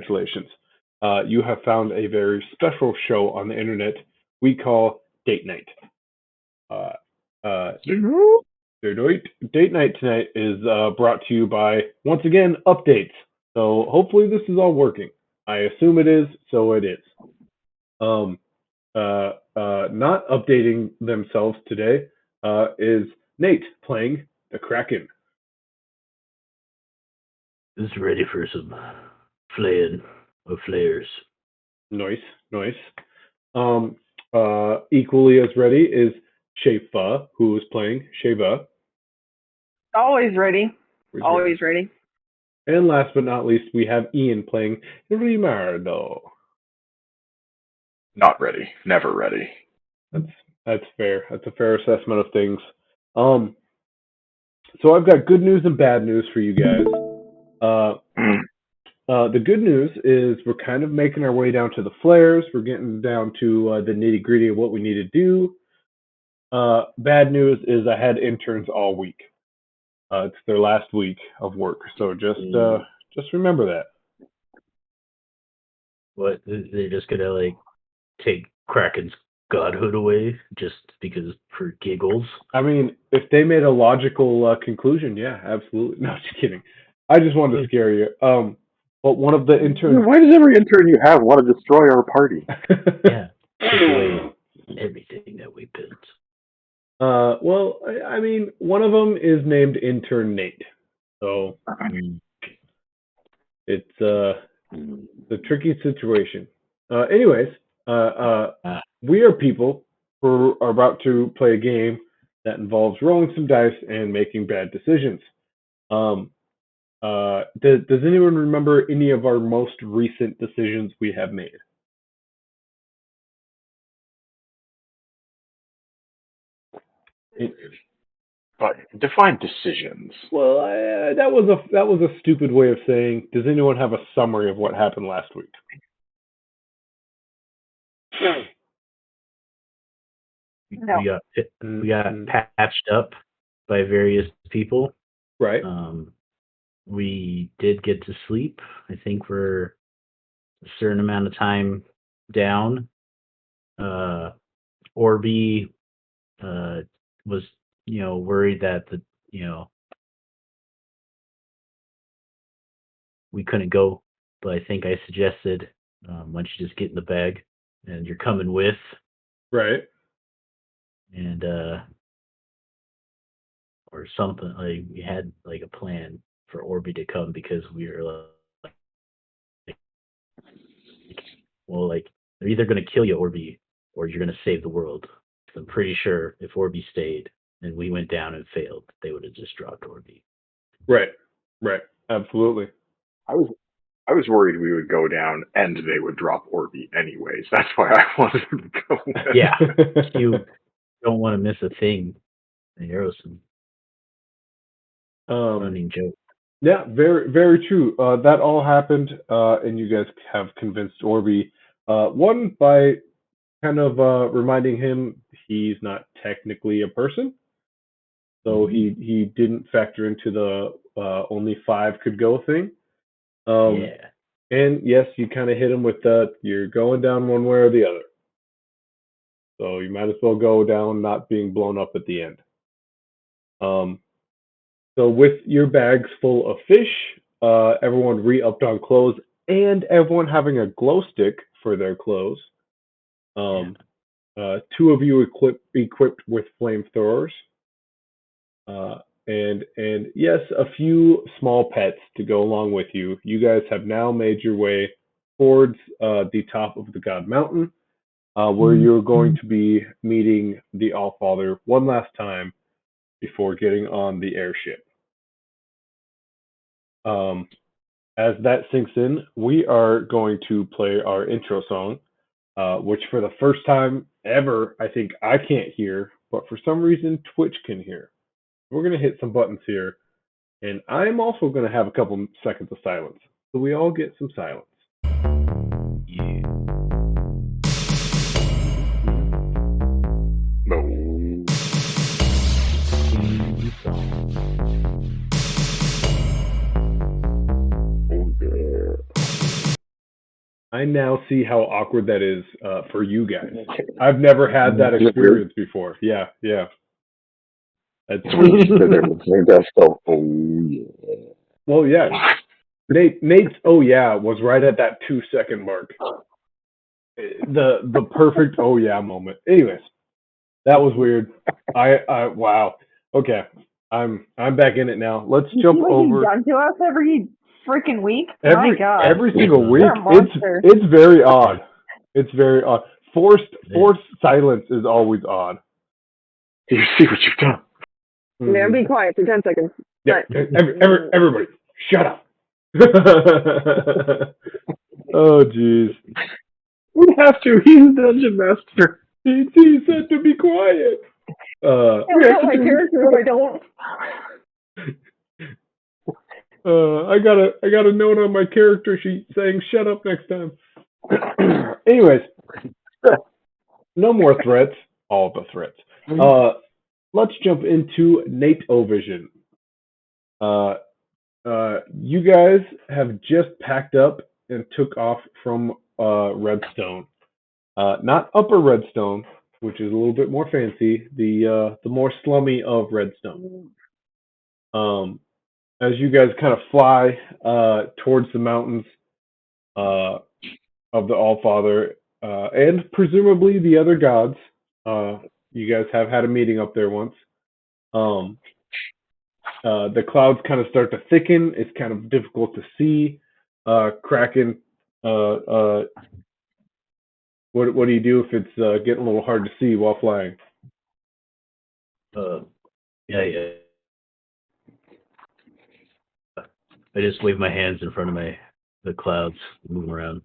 congratulations. You have found a very special show on the internet we call Date Night. Uh, uh, Date Night tonight is brought to you by, once again, updates. So hopefully this is all working. I assume it is, so it is. Um, not updating themselves today is Nate playing the Kraken. Who's ready for some flaying of flares? Nice, nice. Equally as ready is Shefa, who is playing Sheva. Always ready. Always ready. And last but not least, we have Ian playing Rimardo. Not ready. Never ready. That's fair. That's a fair assessment of things. So I've got good news and bad news for you guys. The good news is we're kind of making our way down to the flares. We're getting down to the nitty gritty of what we need to do. Bad news is I had interns all week. It's their last week of work, so just remember that. What, they're just gonna like take Kraken's godhood away just because for giggles? I mean, if they made a logical conclusion, yeah, absolutely. No, just kidding. I just wanted to scare you. But one of the interns. Why does every intern you have want to destroy our party? Yeah, take away everything that we built. Well, I mean, one of them is named Intern Nate, so it's a tricky situation. Anyways, we are people who are about to play a game that involves rolling some dice and making bad decisions. Does anyone remember any of our most recent decisions we have made? But define decisions. Well, that was a stupid way of saying. Does anyone have a summary of what happened last week? No. We got patched up by various people. Right. We did get to sleep. I think we're a certain amount of time down. Orby was, worried that we couldn't go, but I think I suggested, why don't you just get in the bag and you're coming with. Right. And or something, like we had like a plan for Orby to come because we were like they're either going to kill you, Orby, or you're going to save the world. So I'm pretty sure if Orby stayed and we went down and failed, they would have just dropped Orby. Right. Absolutely. I was worried we would go down and they would drop Orby anyways. That's why I wanted to go. Yeah, you don't want to miss a thing. The Harrison. Running joke. Yeah, very, very true. That all happened, and you guys have convinced Orby. One, by kind of reminding him he's not technically a person, so he didn't factor into the only 5 could go thing. Yeah. And yes, you kind of hit him with that. You're going down one way or the other, so you might as well go down not being blown up at the end. So with your bags full of fish, everyone re-upped on clothes, and everyone having a glow stick for their clothes. 2 of you equipped with flamethrowers, and yes, a few small pets to go along with you. You guys have now made your way towards the top of the God Mountain, where you're going to be meeting the Allfather one last time before getting on the airship. As that sinks in, we are going to play our intro song, which for the first time ever, I think I can't hear, but for some reason Twitch can hear. We're going to hit some buttons here, and I'm also going to have a couple seconds of silence, so we all get some silence. I now see how awkward that is for you guys. I've never had that experience before. Yeah. That's We stood there at the same desk. Oh yeah. well, yeah. Nate's oh yeah was right at that 2 second mark. The perfect oh yeah moment. Anyways, that was weird. I wow. Okay. I'm back in it now. Let's jump over. Done to us every freaking week. Every My God. every single week. You're a monster. It's very odd. It's very odd. Forced silence is always odd. You see what you've done. Man, be quiet for 10 seconds. Yeah. Everybody, shut up. Oh jeez. We have to. He's the dungeon master. He said to be quiet. I got my character if I don't. I got a note on my character sheet saying shut up next time. Anyways, no more threats. All the threats. Let's jump into Nate-O-Vision. You guys have just packed up and took off from Redstone. Not Upper Redstone, which is a little bit more fancy. The more slummy of Redstone. As you guys kind of fly towards the mountains of the Allfather and presumably the other gods. You guys have had a meeting up there once. The clouds kind of start to thicken. It's kind of difficult to see. Kraken, what do you do if it's getting a little hard to see while flying? Yeah. I just wave my hands in front of the clouds, moving around.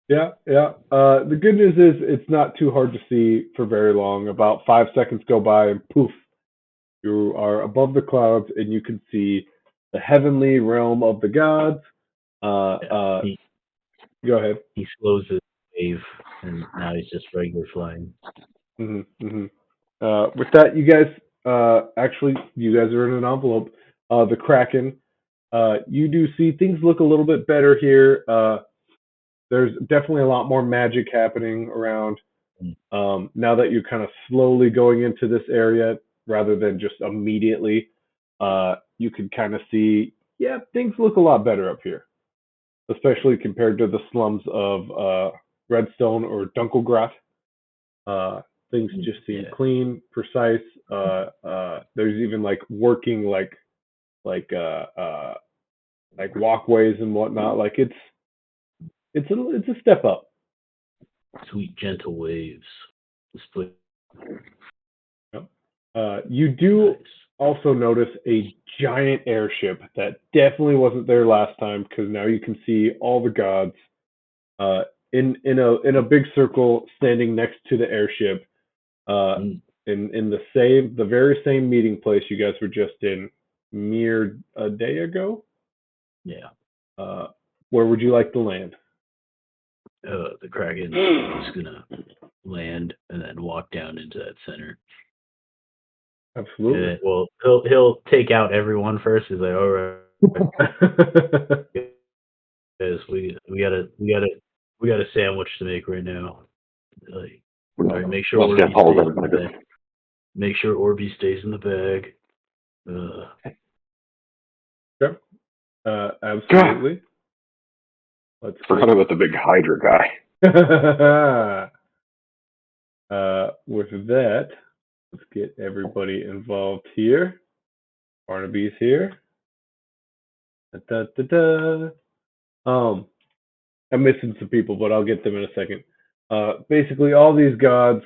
Yeah. The good news is it's not too hard to see for very long. About 5 seconds go by and poof, you are above the clouds and you can see the heavenly realm of the gods. Go ahead. He slows his wave and now he's just regular flying. With that, you guys are in an envelope. The Kraken. You do see things look a little bit better here. There's definitely a lot more magic happening around now that you're kind of slowly going into this area rather than just immediately. You can kind of see, yeah, things look a lot better up here, especially compared to the slums of Redstone or Dunkelgrat. Things just seem clean, precise. There's even like working like walkways and whatnot. Like it's a step up. Sweet gentle waves. You do also notice a giant airship that definitely wasn't there last time because now you can see all the gods in a big circle standing next to the airship in the very same meeting place you guys were just in mere a day ago. Yeah. Where would you like to land? The Kraken is gonna land and then walk down into that center. Absolutely. Well, he'll take out everyone first. He's like, all right, guys, we got a sandwich to make right now. Like, all right, make sure Orby stays in the bag. Make sure Orby stays in the bag. Yep. Absolutely. Forgot about the big Hydra guy. With that, let's get everybody involved here. Barnaby's here. I'm missing some people, but I'll get them in a second. Basically, all these gods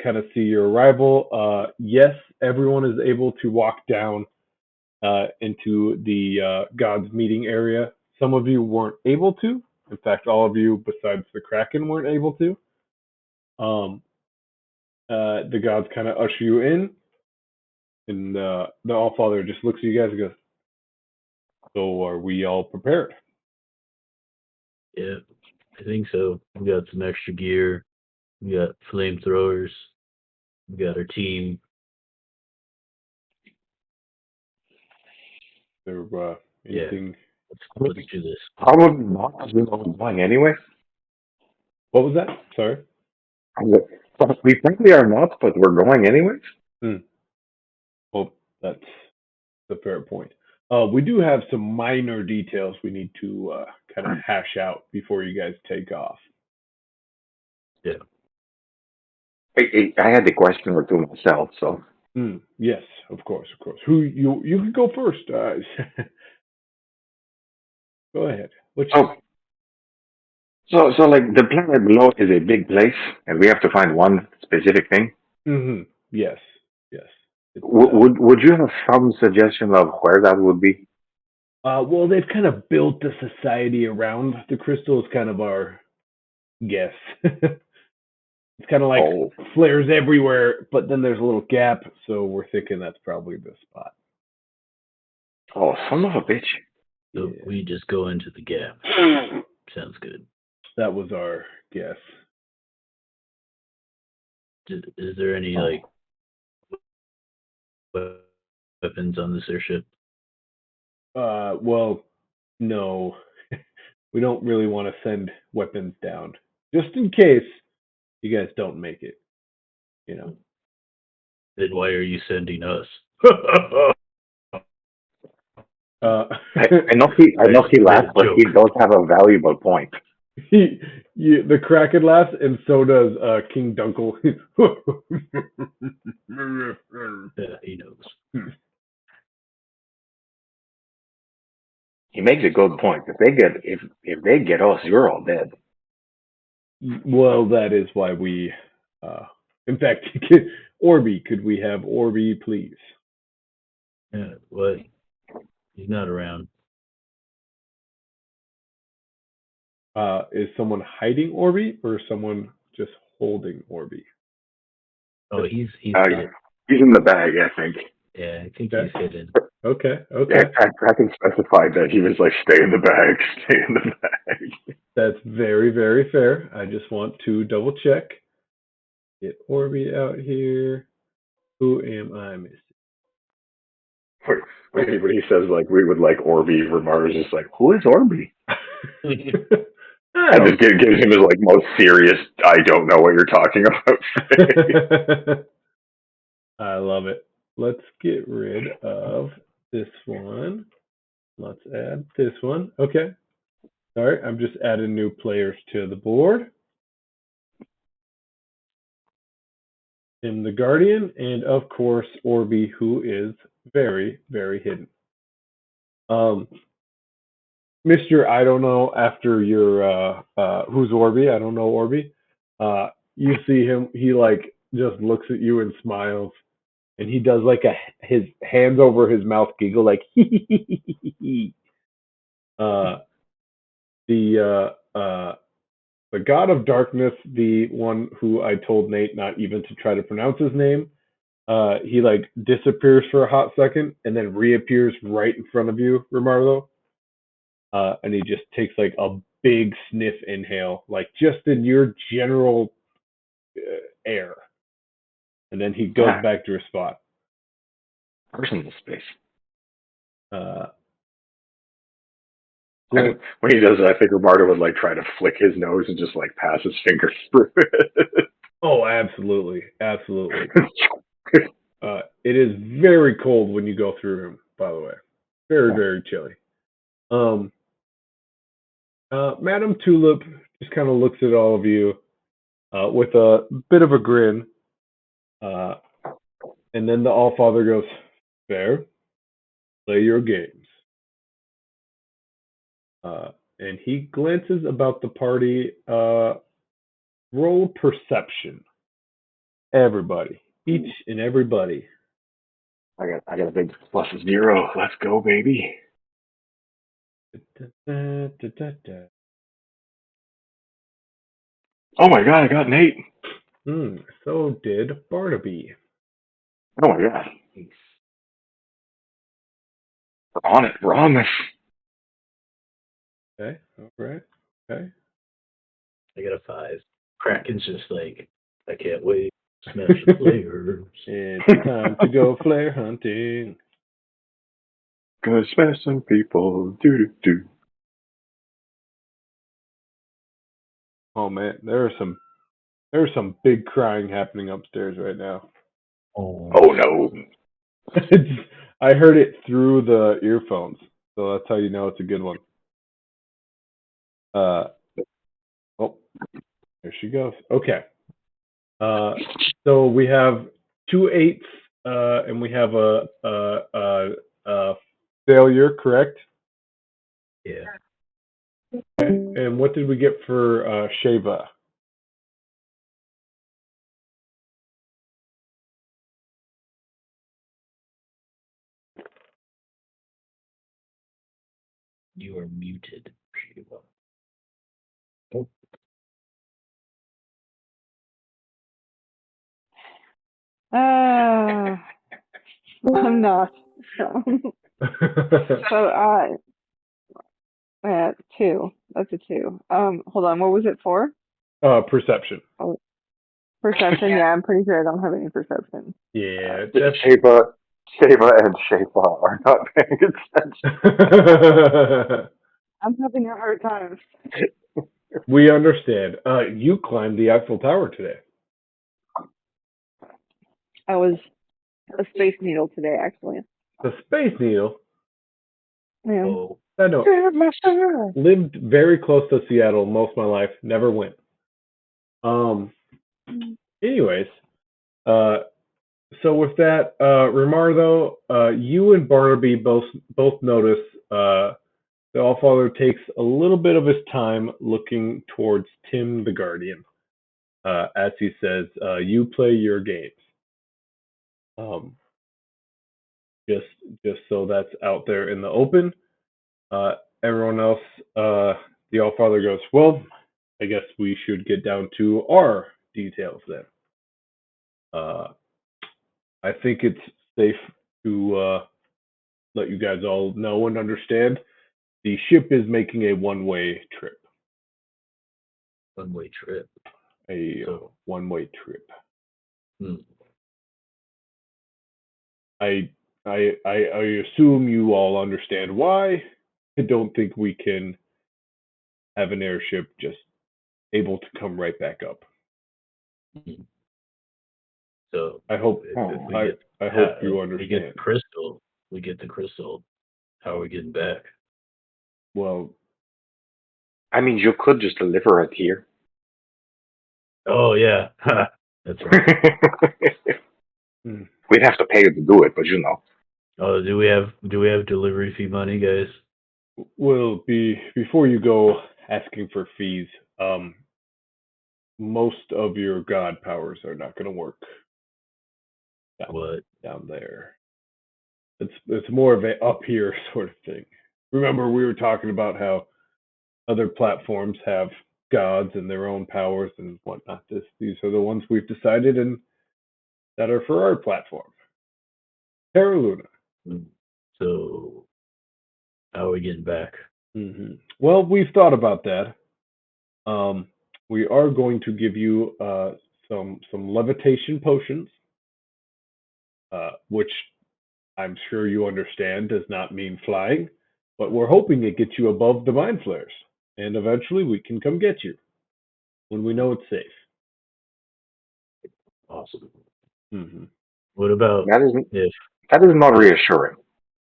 kind of see your arrival. Yes, everyone is able to walk down into the gods meeting area. Some of you weren't able to. In fact, all of you besides the Kraken weren't able to. The gods kind of usher you in, and the Allfather just looks at you guys and goes, "So are we all prepared?" Yeah, I think so. We got some extra gear. We got flamethrowers. We got our team. There anything Let's do this. Probably not, because we know we're going anyway. What was that? Sorry. We frankly are not, but we're going anyways. Well, that's a fair point. We do have some minor details we need to kind of hash out before you guys take off. Yeah. I had the question or two myself, so. Yes, of course. Who you can go first. Go ahead. So like the planet below is a big place, and we have to find one specific thing. Yes. Would you have some suggestion of where that would be? Well, they've kind of built the society around the crystal. Is kind of our guess. It's kind of like flares everywhere, but then there's a little gap, so we're thinking that's probably the spot. Oh, son of a bitch! So we just go into the gap. Sounds good. That was our guess. Is there any weapons on this airship? Well, no. We don't really want to send weapons down, just in case you guys don't make it. You know. Then why are you sending us? I know he laughs, but he does have a valuable point. The Kraken laughs, and so does King Dunkel. Yeah, he knows. He makes a good point. If they get us, you're all dead. Well, that is why we. In fact, Orby, could we have Orby, please? Yeah, what? He's not around. Is someone hiding Orby, or is someone just holding Orby? Oh, he's in the bag, I think. Yeah, I think he's hidden. Okay. Yeah, Kraken specified that he was like, stay in the bag. That's very, very fair. I just want to double check. Get Orby out here. Who am I missing? When he says like we would like Orby, Ramar's just like, who is Orby? And just gives him his like most serious, I don't know what you're talking about. I love it. Let's get rid of this one. Let's add this one. Okay. All right. I'm just adding new players to the board. Tim the Guardian, and of course Orby, who is very, very hidden. Mr. I don't know, after your who's Orby? I don't know Orby. You see him, he like just looks at you and smiles, and he does like his hands over his mouth giggle like the god of darkness, the one who I told Nate not even to try to pronounce his name, he like disappears for a hot second and then reappears right in front of you, Romardo. And he just takes like a big sniff inhale, like just in your general air. And then he goes back to his spot. Personal space. Well, when he does that, I think Romardo would like try to flick his nose and just like pass his fingers through it. Oh, absolutely. It is very cold when you go through him, by the way. Very, very chilly. Madame Tulip just kind of looks at all of you with a bit of a grin. And then the Allfather goes, fair, play your games. And he glances about the party. Roll perception. Everybody. Each and everybody. I got a big +0. Let's go, baby. Oh my god, I got an 8. So did Barnaby. Oh my god. We're on this. Okay, alright. Okay. I got a 5. Kraken's just like, I can't wait. Smash the players. It's time to go flare hunting. 'Cause messing people do. Oh man, there's some big crying happening upstairs right now. Oh, Oh no. I heard it through the earphones, so that's how you know it's a good one. Oh, there she goes. Okay. So we have 2 8s, and we have a failure, correct? yeah. And what did we get for Sheva? You are muted. Oh, I'm not. So, yeah, 2. That's a 2. Hold on. What was it for? Perception. Oh, perception. Yeah, I'm pretty sure I don't have any perception. Yeah, Sheba and Sheba are not paying attention. I'm having a hard time. We understand. You climbed the Eiffel Tower today. I was a space needle today, actually. The Space Needle. Yeah. oh. I know. Lived very close to Seattle most of my life. Never went. Anyways, so with that, Rimardo, you and Barnaby both notice the Allfather takes a little bit of his time looking towards Tim the Guardian, as he says, "You play your games." Just so that's out there in the open. Everyone else, the Allfather goes, "Well, I guess we should get down to our details then. I think it's safe to let you guys all know and understand. The ship is making a one-way trip. One-way trip. A So- one-way trip. Hmm. I assume you all understand why. I don't think we can have an airship just able to come right back up. So I hope if we I, get, I hope you we get understand. the crystal. We get the crystal. How are we getting back? Well, I mean, you could just deliver it here. Oh yeah, that's right. We'd have to pay you to do it, but you know. Oh, do we have delivery fee money, guys? before you go asking for fees, most of your god powers are not going to work What? down there. It's more of a up here sort of thing. Remember, we were talking about how other platforms have gods and their own powers and whatnot. These are the ones we've decided and that are for our platform. Terra Luna. So how are we getting back? Mm-hmm. Well, we've thought about that. We are going to give you some levitation potions, which I'm sure you understand does not mean flying, but we're hoping it gets you above the mind flares, and eventually we can come get you when we know it's safe. Awesome. Mm-hmm. What about That is if not reassuring.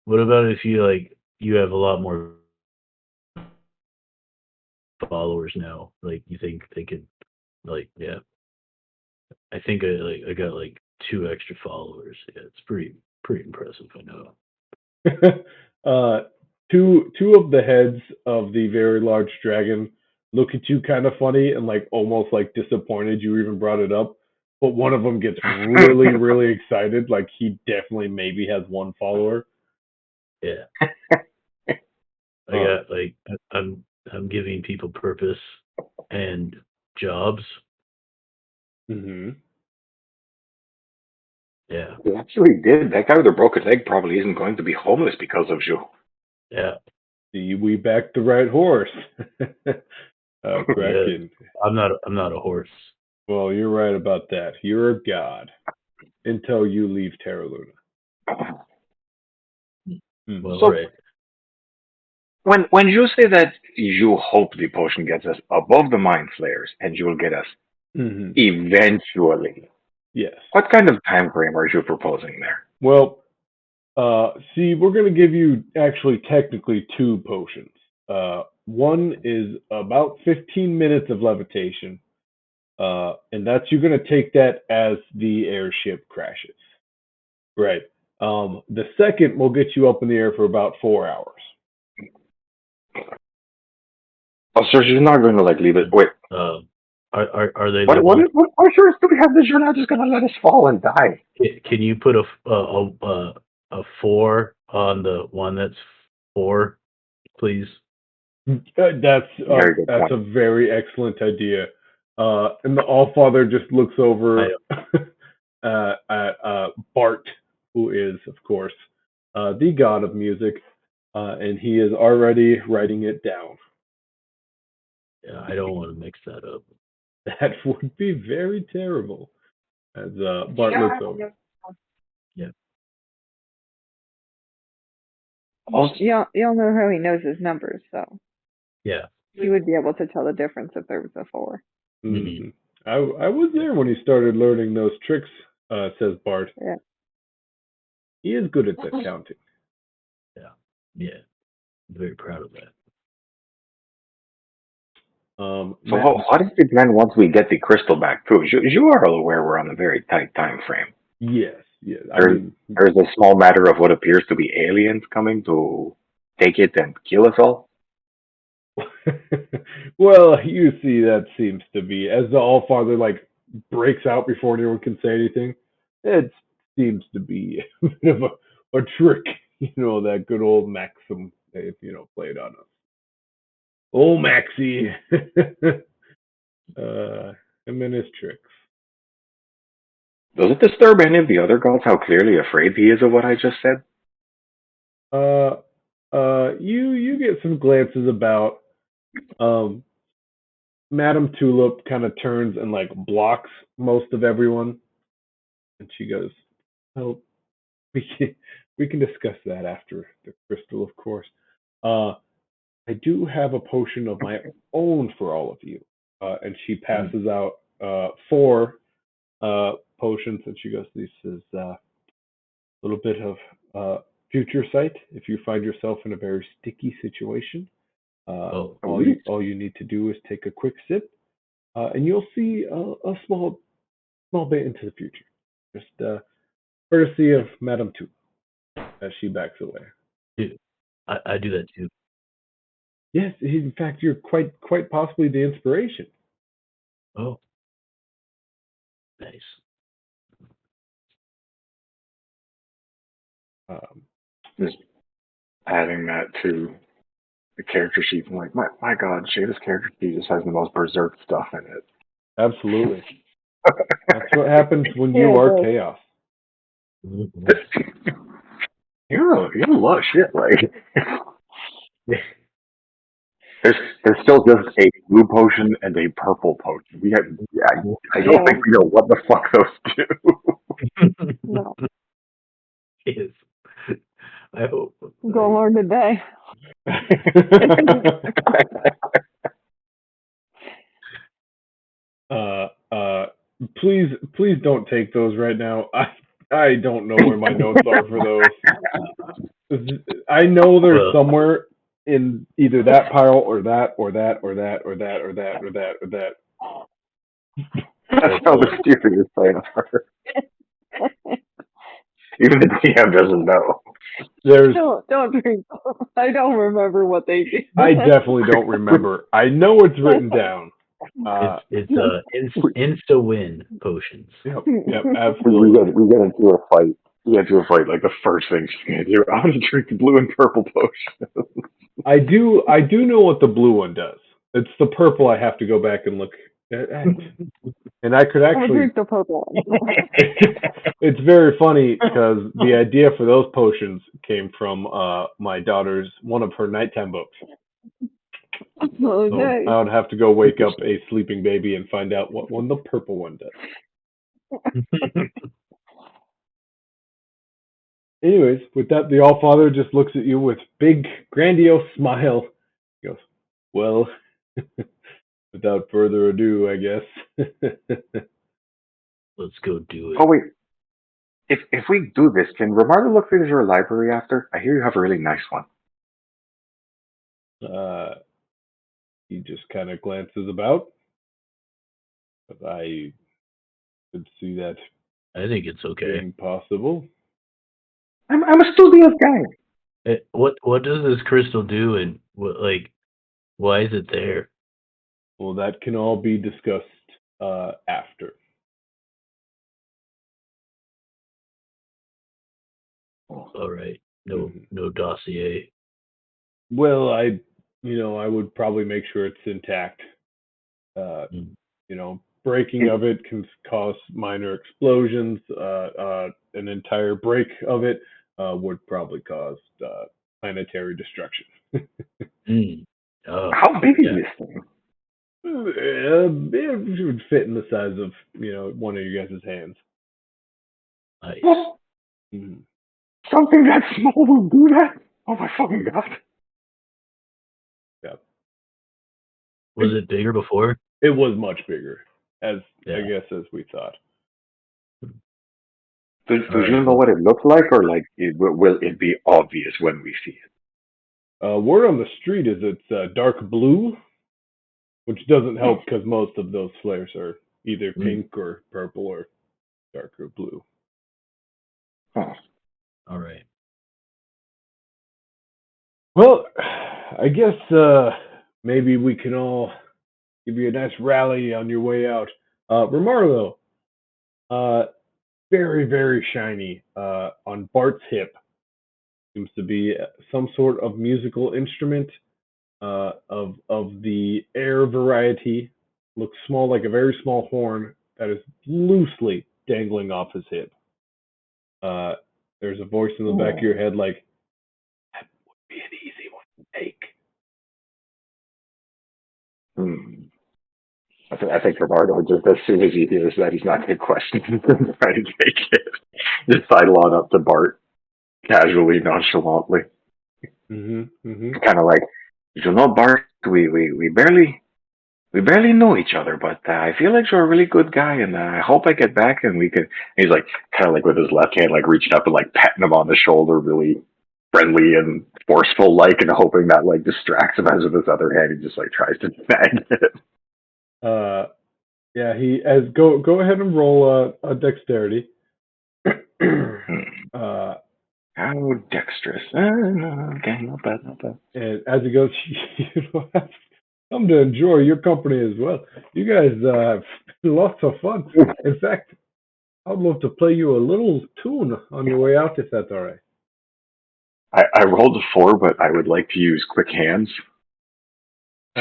What about if you have a lot more followers now? Like you think they could yeah. I think I got 2 extra followers. Yeah, it's pretty impressive, I know. Two of the heads of the very large dragon look at you kind of funny and almost disappointed you even brought it up. But one of them gets really, really excited. Like he definitely maybe has one follower. Yeah. I got I'm giving people purpose and jobs. Mm-hmm. Yeah. You actually did. That guy with the broken leg probably isn't going to be homeless because of you. Yeah. See, we backed the right horse. Kraken. I'm not a horse. Well, you're right about that. You're a god until you leave Terra Luna. Well, So- right. When you say that you hope the potion gets us above the mind flayers and you will get us Hmm. eventually, Yes. what kind of time frame are you proposing there? Well, see, we're going to give you actually technically two potions. One is about 15 minutes of levitation, and that's you're going to take that as the airship crashes. Right. The second will get you up in the air for about 4 hours. Oh, so she's not going to like leave it. Wait, Are they what little? what assurance do we have that you're not just going to let us fall and die? Can you put a 4 on the one that's 4, please? That's Very good that's point. a very excellent idea. And the Allfather just looks over at Bart, who is, of course, the god of music, and he is already writing it down. Yeah, I don't want to mix that up. That would be very terrible. As Bart looks over. Yeah. Also, You'll know how he knows his numbers, so Yeah. he would be able to tell the difference if there was a 4. Mhm. I was there when he started learning those tricks, says Bart. Yeah. He is good at that counting. Yeah. I'm very proud of that. so Matt- what is the plan once we get the crystal back too? You are aware we're on a very tight time frame. yes, yes. I There- mean, There's a small matter of what appears to be aliens coming to take it and kill us all. well, you see, that seems to be as the Allfather like breaks out before anyone can say anything. It seems to be a bit of a trick, that good old maxim they've played on us. Oh, Maxie, him and his tricks. Does it disturb any of the other gods how clearly afraid he is of what I just said? You get some glances about. Madame Tulip kind of turns and like blocks most of everyone, and she goes, "Well, we can discuss that after the crystal, of course. Uh, I do have a potion of my own for all of you." And she passes out 4 potions, and she goes, "This is a little bit of future sight. If you find yourself in a very sticky situation, all you need to do is take a quick sip, and you'll see a small bit into the future. Just courtesy of Madame Tu, as she backs away." Dude, I do that too. Yes, in fact, you're quite possibly the inspiration. Oh, nice. Just adding that to the character sheet. I'm like, my God, Shada's character sheet just has the most berserk stuff in it. Absolutely. That's what happens when you Yeah, are but- chaos. You're a lot of shit. Like, there's still just a blue potion and a purple potion. I don't think we know what the fuck those do. No, Yes. I hope. go learn today. Please don't take those right now. I don't know where my notes are for those. I know they're somewhere in either that pile or that or that or that or that or that or that or that. That's how mysterious they are. Even the DM doesn't know. There's Don't drink. I don't remember what they do. I definitely don't remember. I know it's written down. It's insta win potions. Yep, We absolutely. get into a fight. We get into a fight. Like the first thing she's gonna do, I'm gonna drink the blue and purple potion. I do know what the blue one does. It's the purple I have to go back and look at. And I could I'll actually drink the purple one. it's very funny because the idea for those potions came from my daughter's one of her nighttime books. Oh, So nice. I would have to go wake up a sleeping baby and find out what one the purple one does. Anyways, with that, the Allfather just looks at you with big, grandiose smile. He goes, "Well, without further ado, I guess." Let's go do it. Oh wait, if we do this, can Romardo look through your library after? I hear you have a really nice one. He just kind of glances about. But I could see that I think it's okay. being possible. I'm a studious guy. What does this crystal do, and why is it there? Well, that can all be discussed after. All right, no dossier. Well, I would probably make sure it's intact. Mm. Breaking of it can cause minor explosions. An entire break of it would probably cause planetary destruction. Oh, How big is yeah. this thing? It would fit in the size of one of you guys' hands. Nice. What? Mhm. Something that small will do that? Oh my fucking god! Yeah, Was it bigger before? it was much bigger, I Yeah. guess as we thought. Do Alright, you know what it looks like, or like will it be obvious when we see it? Word on the street is it's dark blue, which doesn't help because most of those flares are either pink or purple or darker blue. Oh. All right. Well, I guess maybe we can all give you a nice rally on your way out. Romarlo, very, very shiny on Bart's hip. Seems to be some sort of musical instrument of the air variety. Looks small, like a very small horn that is loosely dangling off his hip. There's a voice in the back of your head like, that would be an easy one to take. I think Romardo, just as soon as he hears that, he's not going to question it and try to take it. Just sidle on up to Bart, casually, nonchalantly. Kind of like, you know, Bart, we barely know each other, but I feel like you're a really good guy, and I hope I get back and we can. And he's like, kind of like with his left hand, like reaching up and like patting him on the shoulder, really friendly and forceful, like, and hoping that like distracts him. As with his other hand, he just like tries to snag it. Yeah, go ahead and roll a dexterity. How dexterous. Okay, not bad. And as he goes, you know, I've come to enjoy your company as well. You guys have lots of fun. In fact, I'd love to play you a little tune on your way out, if that's all right. I rolled a 4, but I would like to use quick hands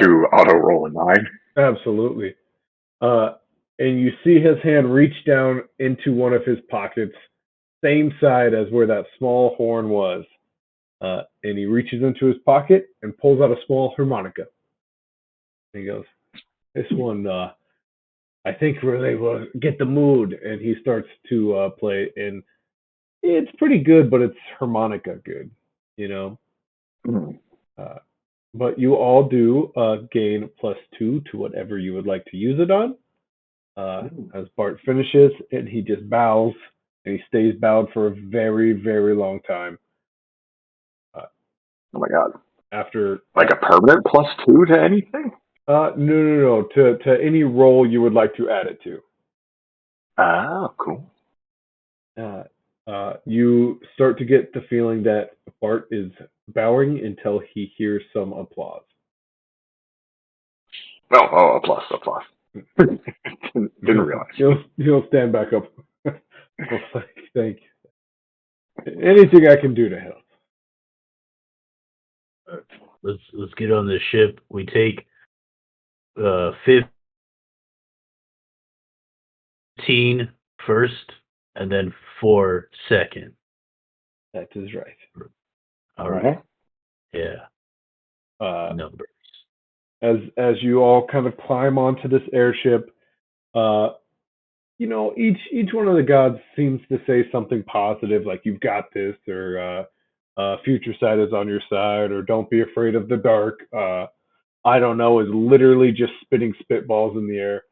to auto roll a 9. Absolutely. And you see his hand reach down into one of his pockets, same side as where that small horn was. And he reaches into his pocket and pulls out a small harmonica. And he goes, this one, I think really will get the mood. And he starts to play, and it's pretty good, but it's harmonica good, you know? But you all do gain +2 to whatever you would like to use it on. As Bart finishes, and he just bows, and he stays bowed for a very, very long time. Oh my god. After like a permanent +2 to anything? No. To any roll you would like to add it to. Ah, cool. You start to get the feeling that Bart is bowing until he hears some applause. Oh, applause. Didn't realize. He'll stand back up. Thank you. Anything I can do to help. Let's get on this ship. We take 15 first, and then 4 second. That is right. All right. Yeah. Numbers. As you all kind of climb onto this airship, each one of the gods seems to say something positive, like "You've got this," or "Future sight is on your side," or "Don't be afraid of the dark." I don't know, is literally just spitting spitballs in the air.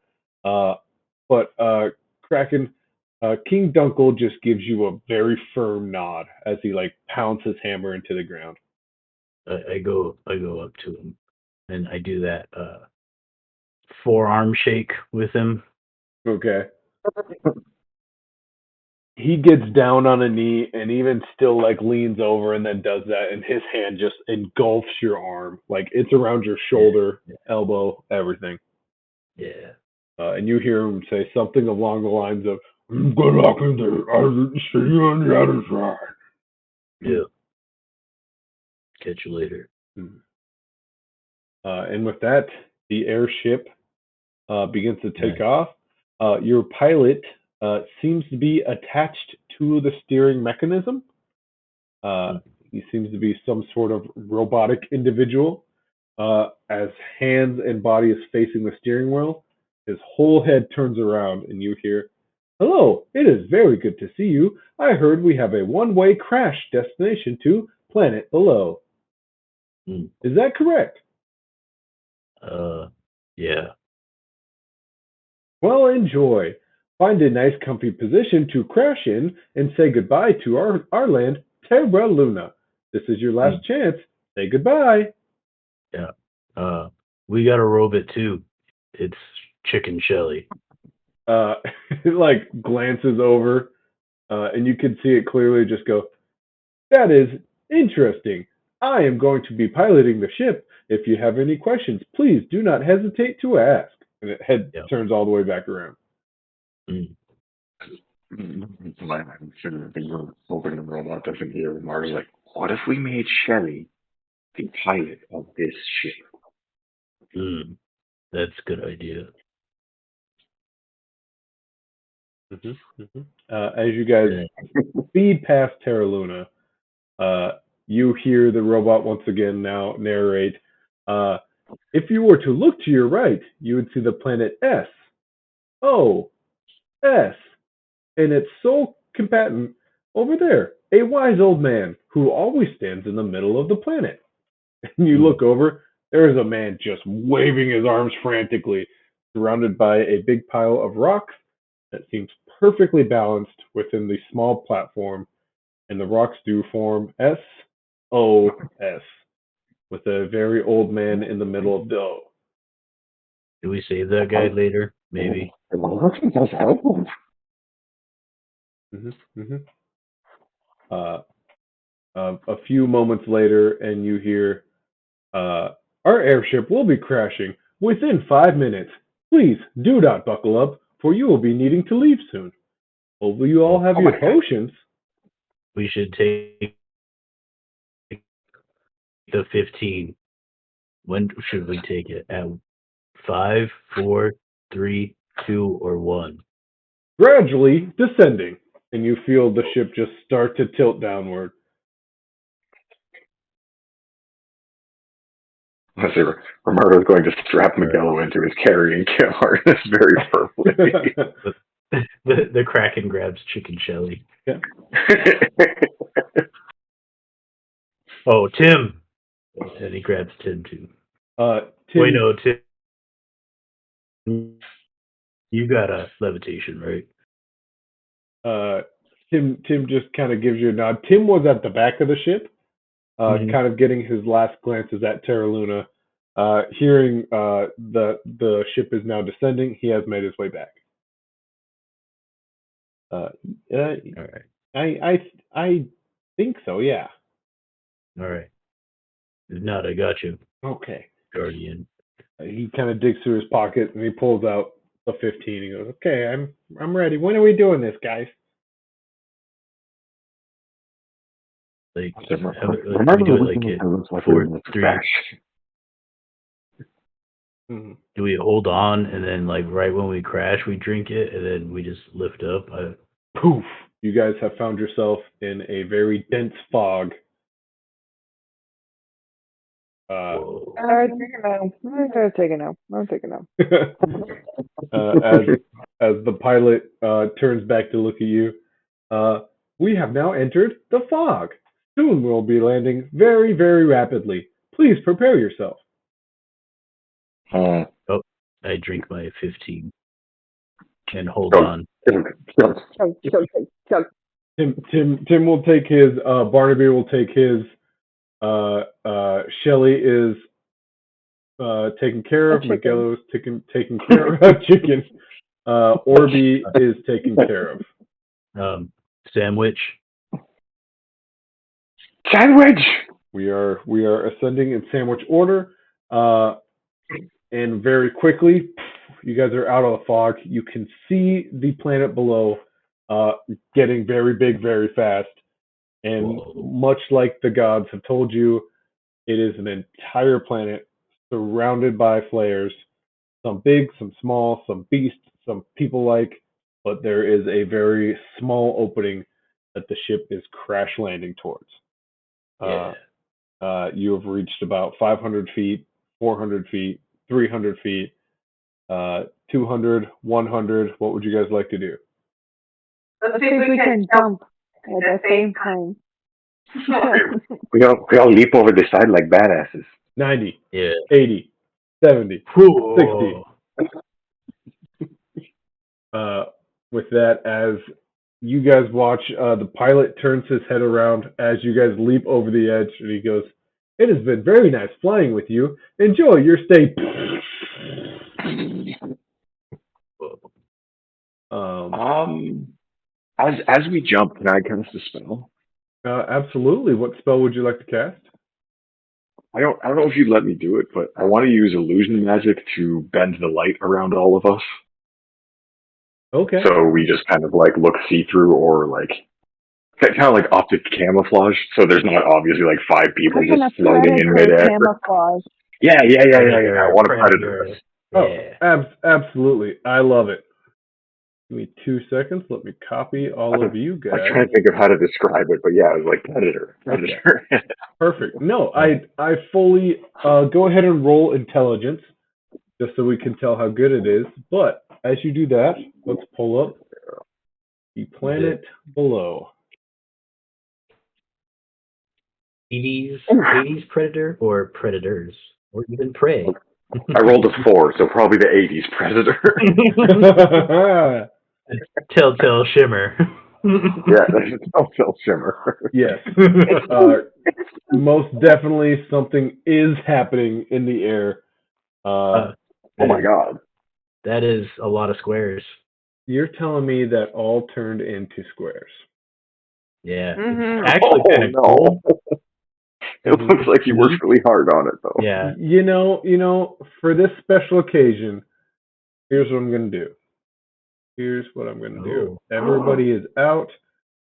Uh, but Kraken, King Dunkel just gives you a very firm nod as he like pounds his hammer into the ground. I go up to him and I do that forearm shake with him. Okay. He gets down on a knee and even still like leans over and then does that, and his hand just engulfs your arm, like it's around your shoulder, elbow, everything. Yeah. And you hear him say something along the lines of, "Good luck in there. I'll see you on the other side." Yeah. Catch you later. And with that, the airship begins to take off. Your pilot seems to be attached to the steering mechanism. He seems to be some sort of robotic individual. As hands and body is facing the steering wheel, his whole head turns around, and you hear, "Hello, it is very good to see you. I heard we have a one-way crash destination to planet below. Is that correct?" Yeah. "Well, enjoy. Find a nice comfy position to crash in and say goodbye to our land, Terra Luna. This is your last chance. Say goodbye." Yeah. We got a robot too. It's Chicken Shelly. It like glances over, and you can see it clearly just go, "That is interesting. I am going to be piloting the ship. If you have any questions, please do not hesitate to ask." And it turns all the way back around. I'm sure the hoping the robot doesn't hear. Mars like, "What if we made Shelly the pilot of this ship?" That's a good idea. As you guys speed past Terra Luna, you hear the robot once again now narrate, "If you were to look to your right, you would see the planet S. O. S. And its sole combatant over there, a wise old man who always stands in the middle of the planet." And you look over, there is a man just waving his arms frantically, surrounded by a big pile of rocks that seems perfectly balanced within the small platform, and the rocks do form SOS, with a very old man in the middle of the O. Do we save that guy later? Maybe. That's helpful. A few moments later, and you hear, "Our airship will be crashing within 5 minutes. Please do not buckle up, for you will be needing to leave soon. Hopefully you all have your potions." We should take the 15. When should we take it? At 5, 4, 3, 2, or 1? Gradually descending, and you feel the ship just start to tilt downward. I say Romardo's going to strap Miguelo into his carrying harness very firmly. The Kraken grabs Chicken Shelly. Yeah. Oh, Tim! And he grabs Tim too. Tim, Wait, no, Tim. You got a levitation, right? Tim just kind of gives you a nod. Tim was at the back of the ship, kind of getting his last glances at Terra Luna. Hearing the ship is now descending, he has made his way back. All right. I think so, yeah. All right. If not, I got you. Okay. Guardian. He kind of digs through his pocket and he pulls out the 15. He goes, "Okay, I'm ready. When are we doing this, guys?" Like, we do it like 4, 3. Do we hold on and then, like, right when we crash, we drink it and then we just lift up? Poof! You guys have found yourself in a very dense fog. I would take a no. As as the pilot turns back to look at you. Uh, we have now entered the fog. Soon we'll be landing very, very rapidly. Please prepare yourself. Oh, I drink my 15 and hold Chug, on. chug, chug. Chug, chug, chug, chug. Tim will take his. Barnaby will take his. Shelly is taken care A of. chicken. Miguel is taken care of. Chicken. Orby is taken care of. Sandwich. Sandwich! We are ascending in sandwich order, and very quickly, you guys are out of the fog. You can see the planet below, getting very big, very fast, and Whoa. much like the gods have told you, it is an entire planet surrounded by flares. Some big, some small, some beast, some people-like, but there is a very small opening that the ship is crash landing towards. Yeah. You have reached about 500 feet, 400 feet, 300 feet, 200, 100. What would you guys like to do? Let's see if we can jump at the same time. We all leap over the side like badasses. 90, Yeah. 80, 70, Whoa. 60. With that, as you guys watch, the pilot turns his head around as you guys leap over the edge, and he goes, "It has been very nice flying with you. Enjoy your stay." As we jump, can I cast a spell? Absolutely. What spell would you like to cast? I don't know if you'd let me do it, but I want to use illusion magic to bend the light around all of us. Okay. So we just kind of like look see-through or like kind of like optic camouflage. So there's not obviously like 5 people I'm gonna just floating in midair. camouflage. Yeah. I want to predator us. Oh, Yeah. absolutely. I love it. Give me 2 seconds. Let me copy all of you I'm guys. trying to think of how to describe it, but yeah, it was like predator. Perfect. No, I fully go ahead and roll intelligence just so we can tell how good it is. But as you do that, let's pull up the planet below. 80s predator or predators or even prey. I rolled a 4, so probably the 80s predator. Telltale shimmer. Yeah, that's shimmer. Yes. Most definitely something is happening in the air. Oh my god. That is a lot of squares. You're telling me that all turned into squares. Yeah. Mm-hmm. It's actually kind of cool. It looks like you worked really hard on it, though. Yeah. You know, for this special occasion, here's what I'm going to do. Here's what I'm going to do. Everybody is out.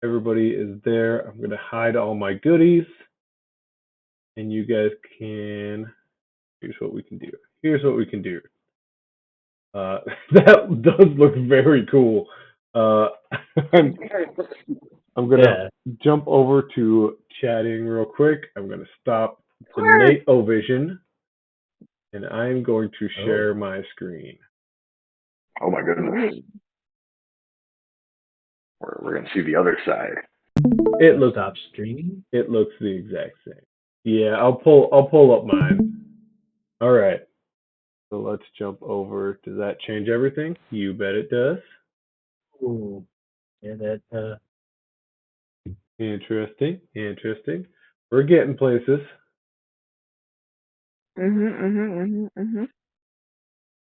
Everybody is there. I'm going to hide all my goodies. And you guys can... Here's what we can do. That does look very cool. I'm going to jump over to chatting real quick. I'm going to stop the Nate-O-Vision. And I'm going to share my screen. Oh my goodness. We're going to see the other side. It looks Stop streaming. It looks the exact same. Yeah, I'll pull up mine. All right. So let's jump over. Does that change everything? You bet it does. Ooh. Yeah, that Interesting. We're getting places.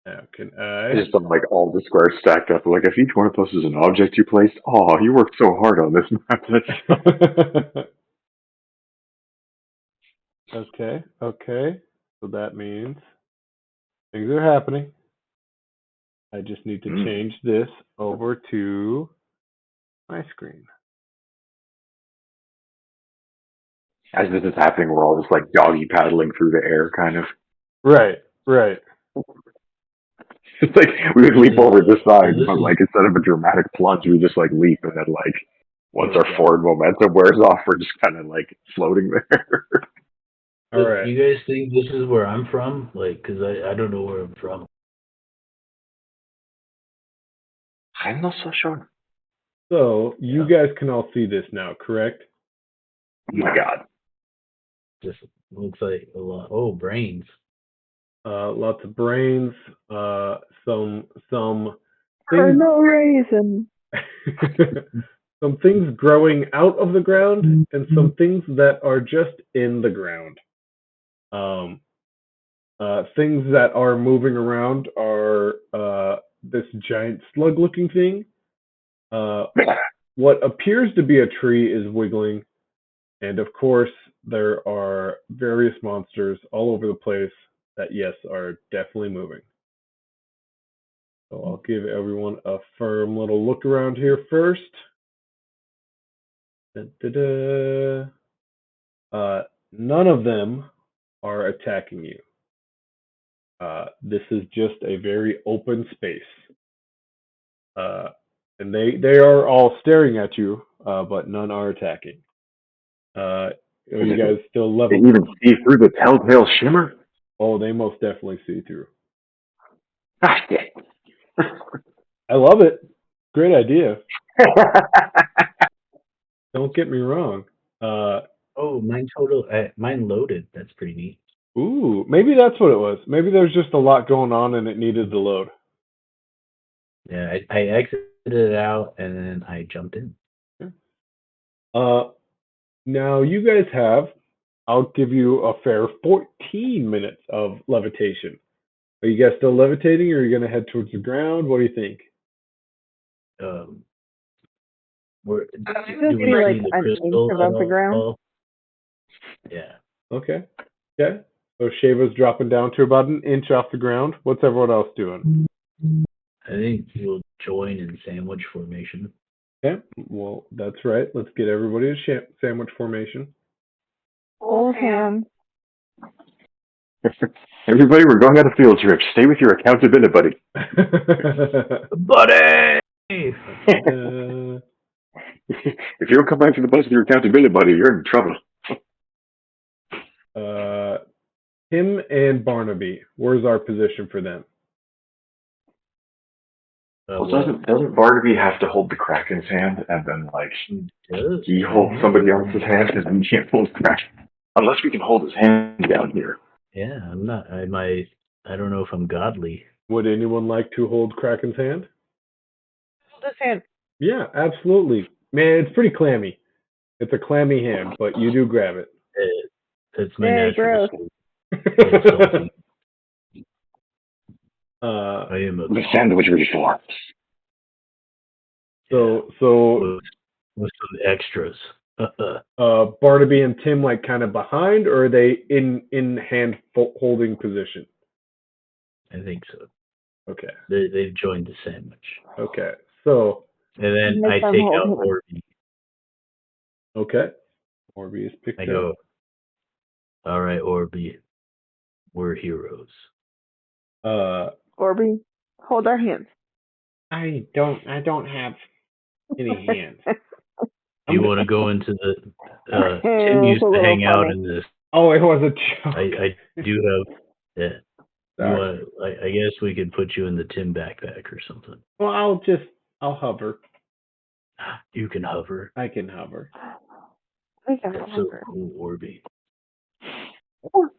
Now can I I? just done like all the squares stacked up. Like if each one of us is an object you placed, oh, you worked so hard on this map. Okay. So that means things are happening. I just need to change this over to my screen. As this is happening, we're all just like doggy paddling through the air, kind of. Right. It's like we would leap over the side, but like instead of a dramatic plunge, we just like leap, and then like once our forward momentum wears off, we're just kind of like floating there. All right. You guys think this is where I'm from? Like, because I don't know where I'm from. I'm not so sure. So you guys can all see this now, correct? Oh my god. Just looks like a lot. Oh, brains. Lots of brains. Some For things. no reason. Some things growing out of the ground, and some things that are just in the ground. Things that are moving around are this giant slug-looking thing. What appears to be a tree is wiggling, and of course, there are various monsters all over the place that, yes, are definitely moving. So I'll give everyone a firm little look around here first. Da-da-da. None of them are attacking you. This is just a very open space. And they are all staring at you, but none are attacking. Are you guys still They level? even see through the telltale shimmer? Oh, they most definitely see through. Ah, shit. I love it. Great idea. Don't get me wrong. Oh, mine loaded. That's pretty neat. Ooh, maybe that's what it was. Maybe there's just a lot going on and it needed to load. Yeah, I exited it out and then I jumped in. Now you guys have, I'll give you a fair 14 minutes of levitation. Are you guys still levitating or are you going to head towards the ground? What do you think? Where Just do we be like see the an inch crystal at above the ground. all? Yeah. Okay. Okay. So Shava's dropping down to about an inch off the ground. What's everyone else doing? I think we'll join in sandwich formation. Okay. Well, that's right. Let's get everybody to sandwich formation. Hold hands. Everybody, we're going on a field trip. Stay with your accountability buddy. Buddy! If you don't come back to the bus with your accountability buddy, you're in trouble. Tim and Barnaby. Where's our position for them? Well, doesn't Barnaby have to hold the Kraken's hand and then, like, does. he holds somebody else's hand because we can't hold the Kraken? Unless we can hold his hand down here. Yeah, I'm not. I don't know if I'm godly. Would anyone like to hold Kraken's hand? Hold his hand. Yeah, absolutely. Man, it's pretty clammy. It's a clammy hand, but you do grab it. It's my Hey, natural gross. state. I am a The sandwich reforms. So with some extras. Barnaby and Tim like kind of behind, or are they in hand holding position? I think so. Okay. They've joined the sandwich. Okay. So. And then Make I them take hold out him. Orby. Okay. Orby is picked I up. go, all right, Orby, we're heroes. Orby, hold our hands. I don't have any hands. You want to go into the? Tim used to hang out in this. Oh, it was a joke. I do have. Yeah. Sorry. I guess we could put you in the Tim backpack or something. Well, I'll hover. You can hover. I can hover. I can That's hover. so cool, Orby.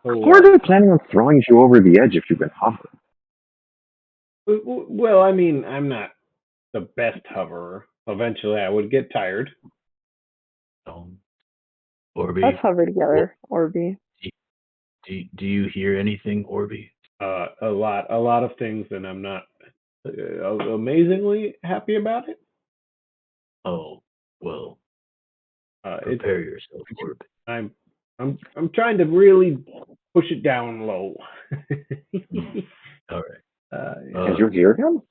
Where are they planning on throwing you over the edge if you've been hovering? Well, I mean, I'm not the best hoverer. Eventually, I would get tired. Orby. Let's hover together, Orby. Do you hear anything, Orby? A lot of things, and I'm not amazingly happy about it. Oh, well. Prepare yourself, Orby. I'm trying to really push it down low. All right. Can you hear him?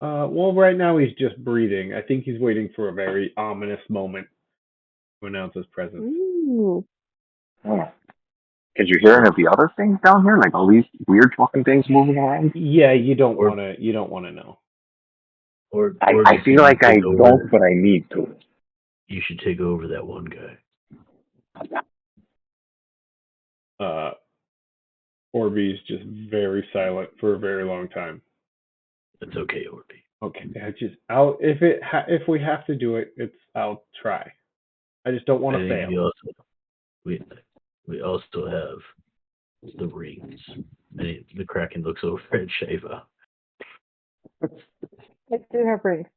Well, right now he's just breathing. I think he's waiting for a very ominous moment to announce his presence. Ooh. Oh. Can you hear any of the other things down here, like all these weird fucking things moving around? Yeah, you don't want to know. I feel like I don't, but I need to. You should take over that one guy. Orby's just very silent for a very long time. That's okay, Orby. Okay, if we have to do it, I'll try. I just don't want I to think fail. we also have the rings. And the Kraken looks over at Shava. I do have rings.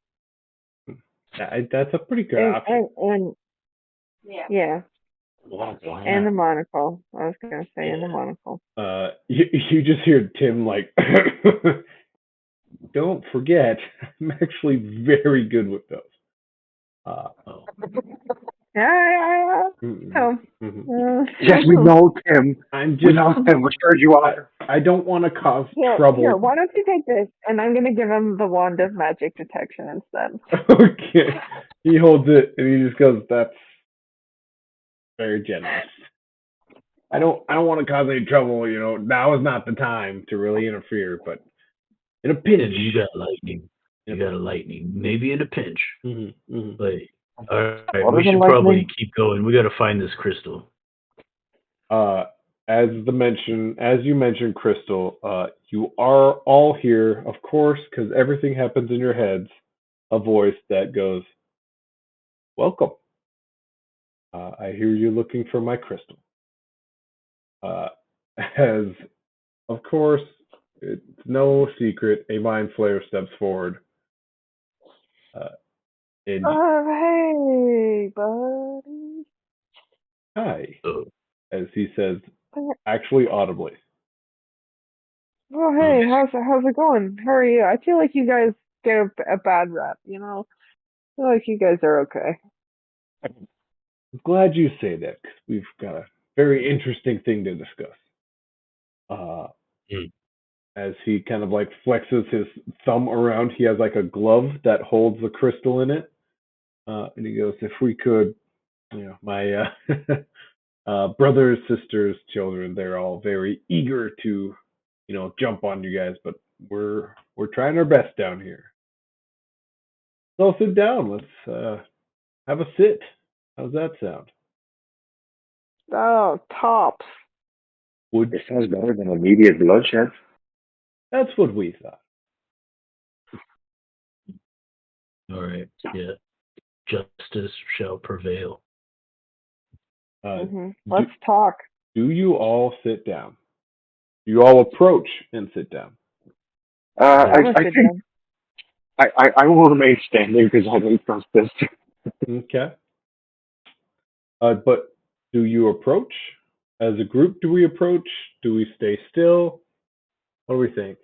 That's a pretty good option. And yeah, and the monocle. I was gonna say, and the monocle. You just hear Tim like, don't forget, I'm actually very good with those. Yeah. Yes, we know, Tim. We know, Tim. We're sure you are. I don't want to cause trouble. Here, trouble. why don't you take this? And I'm gonna give him the wand of magic detection instead. Okay. He holds it and he just goes, "That's very generous. I don't want to cause any trouble. Now is not the time to really interfere. But in a pinch, You got lightning. You got a lightning. Maybe in a pinch. Mm-hmm. But all right, we should probably keep going. We got to find this crystal. As you mentioned, Crystal, you are all here, of course, because everything happens in your heads. A voice that goes, "Welcome. I hear you looking for my crystal." As of course, it's no secret, a mind flayer steps forward. And hey, buddy. hi, as he says, actually audibly. Oh, hey, how's it going? How are you? I feel like you guys get a bad rap, I feel like you guys are okay. I'm glad you say that, 'cause we've got a very interesting thing to discuss. As he kind of like flexes his thumb around, he has like a glove that holds the crystal in it. And he goes, "If we could, my brothers, sisters, children, they're all very eager to, jump on you guys, but we're trying our best down here. So sit down. Let's have a sit. How's that sound?" Oh, tops. It sounds better than immediate bloodshed. That's what we thought. All right. Yeah. Justice shall prevail. Let's talk. Do you all sit down? Do you all approach and sit down? I think I will remain standing because I don't trust this. Okay. But do you approach? As a group, do we approach? Do we stay still? What do we think?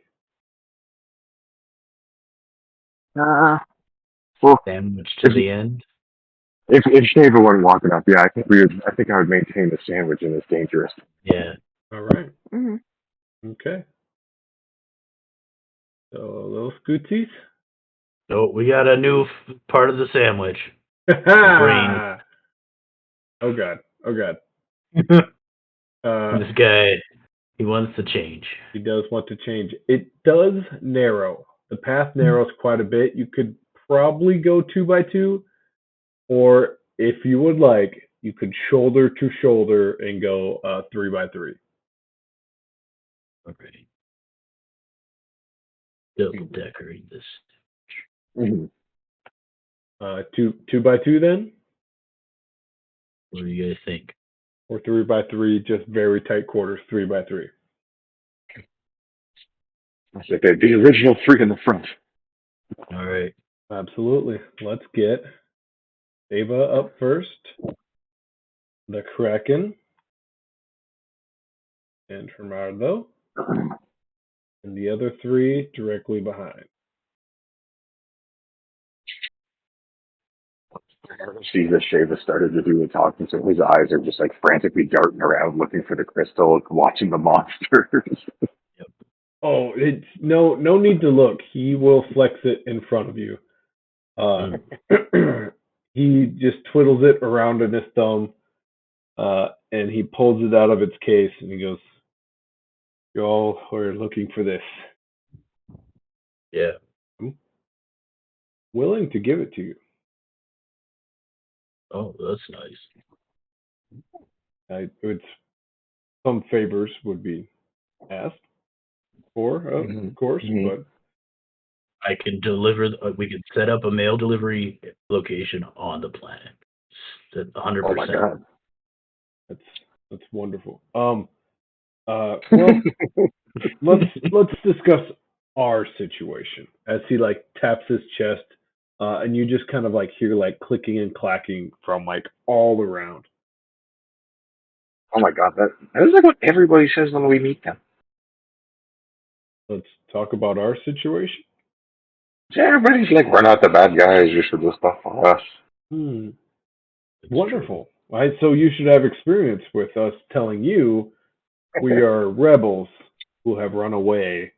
Well, sandwich to the end. If Shaver wasn't walking up, yeah, I think I would maintain the sandwich and it's dangerous. Yeah. All right. Okay. So a little scooties. Oh, we got a new part of the sandwich. Brain. Oh god. This guy, he wants to change. He does want to change. It does narrow. The path narrows quite a bit. You could probably go 2x2, or if you would like, you could shoulder to shoulder and go 3x3. Okay. Double decker this. 2x2 then? What do you guys think? Or 3x3, just very tight quarters, 3x3. That's like the original three in the front. All right. Absolutely. Let's get Ava up first, the Kraken, and Hermardo, and the other three directly behind. See that Shava started to do the talking, so his eyes are just like frantically darting around looking for the crystal, watching the monsters. Oh, it's no need to look. He will flex it in front of you. He just twiddles it around in his thumb, and he pulls it out of its case, and he goes, "You all are looking for this." Yeah. I'm willing to give it to you. Oh, that's nice. It's some favors would be asked for, of course, but I can deliver. We can set up a mail delivery location on the planet. 100%. Oh my god. That's wonderful. Well, let's discuss our situation as he like taps his chest, and you just kind of like hear like clicking and clacking from like all around. Oh my god, that is like what everybody says when we meet them. Let's talk about our situation. Yeah, everybody's like, we're not the bad guys, you should do stuff for us. Wonderful. Right, so you should have experience with us telling you we are rebels who have run away,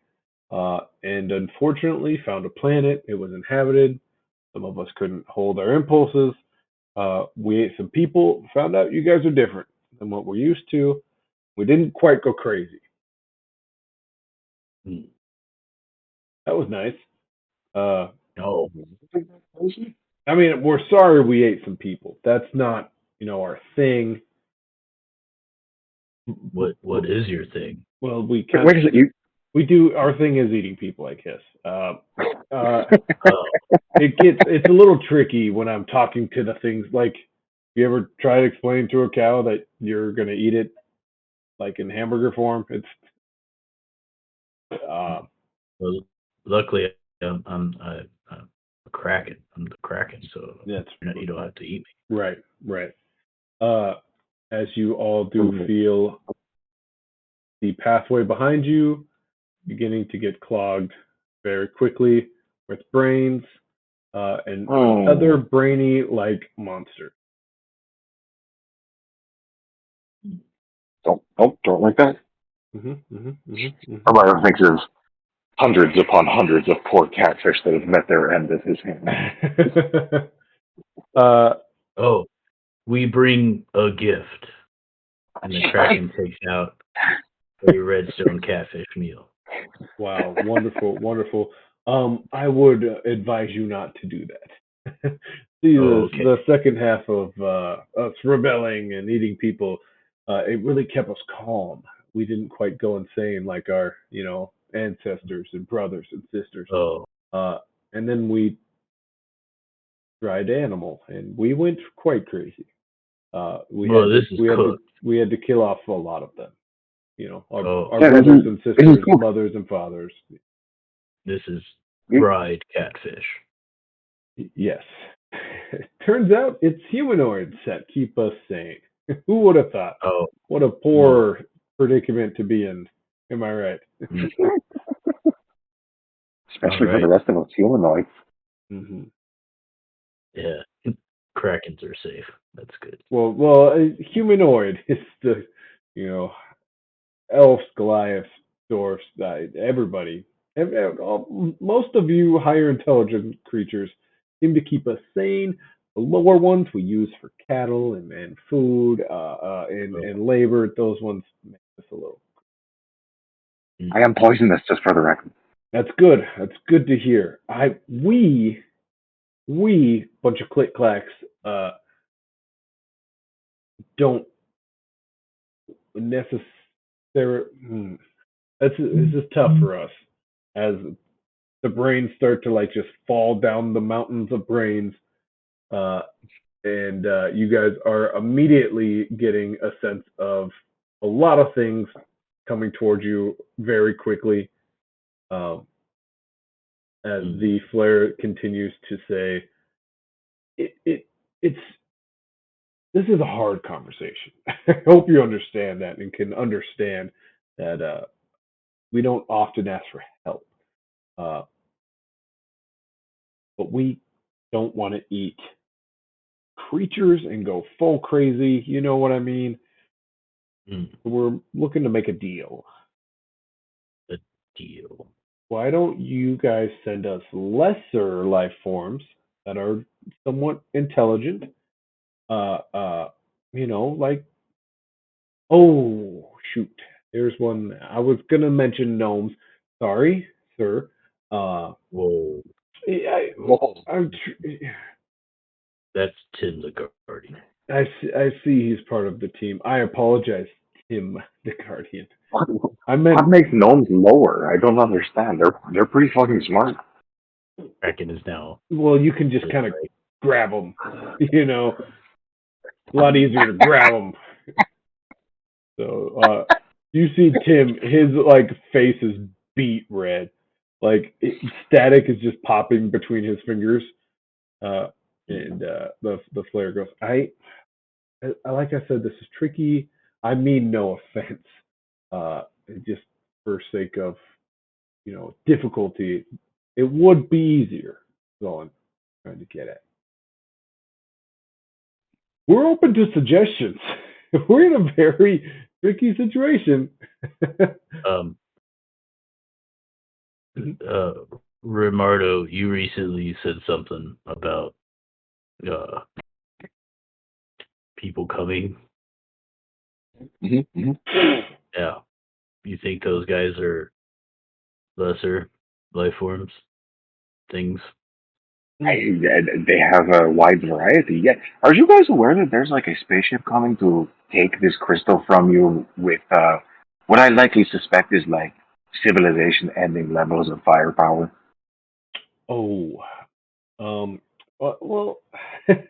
and unfortunately found a planet. It was inhabited. Some of us couldn't hold our impulses. We ate some people, found out you guys are different than what we're used to. We didn't quite go crazy. That was nice. No. I mean, we're sorry we ate some people. That's not, our thing. What is your thing? Well, we Wait, wait a second, we do. Our thing is eating people, I guess. It's a little tricky when I'm talking to the things. Like, you ever try to explain to a cow that you're gonna eat it, like in hamburger form? It's Well, luckily, I'm a Kraken. I'm the Kraken, so you don't have to eat me. right. As you all do feel the pathway behind you beginning to get clogged very quickly with brains and other brainy like monsters. Don't like that. Everybody thinks of hundreds upon hundreds of poor catfish that have met their end at his hands. We bring a gift, and the Kraken takes out a redstone catfish meal. Wow, wonderful. I would advise you not to do that. The second half of us rebelling and eating people, it really kept us calm. We didn't quite go insane like our, ancestors and brothers and sisters. And then we tried animal, and we went quite crazy. We had to kill off a lot of them. Our brothers and sisters, mothers and fathers. This is fried catfish. Yes. Turns out it's humanoids that keep us sane. Who would have thought? What a poor predicament to be in. Am I right? Especially for the rest of us humanoids. Mm-hmm. Yeah. Krakens are safe. That's good. Well, humanoid is the, elves, Goliaths, dwarfs, everybody. Most of you higher intelligent creatures seem to keep us sane. The lower ones we use for cattle and food and labor. Those ones make us a little. I am poisonous, just for the record. That's good. That's good to hear. We bunch of click clacks don't necessarily. This is tough for us as the brains start to like just fall down the mountains of brains, and you guys are immediately getting a sense of a lot of things coming towards you very quickly. As the flare continues to say, it's this is a hard conversation. I hope you understand that and can understand that we don't often ask for help. But we don't want to eat creatures and go full crazy. You know what I mean? We're looking to make a deal. A deal. Why don't you guys send us lesser life forms that are somewhat intelligent? Like, oh shoot, there's one. I was gonna mention gnomes. Sorry, sir. Whoa. That's Tim the Guardian. I see he's part of the team. I apologize, Tim the Guardian. What makes gnomes lower? I don't understand. They're pretty fucking smart. Kraken is now. Well, you can just kind of grab them. You know, a lot easier to grab them. So you see Tim, his like face is beet red, like static is just popping between his fingers, and the flare goes. Like I said, this is tricky. I mean no offense. Just for sake of difficulty, it would be easier. That's all I'm trying to get at. We're open to suggestions. We're in a very tricky situation. Rimardo, you recently said something about people coming. Mm-hmm. Yeah. You think those guys are lesser life forms? Things? They have a wide variety. Yeah. Are you guys aware that there's like a spaceship coming to take this crystal from you with what I likely suspect is like civilization-ending levels of firepower? Oh, well, like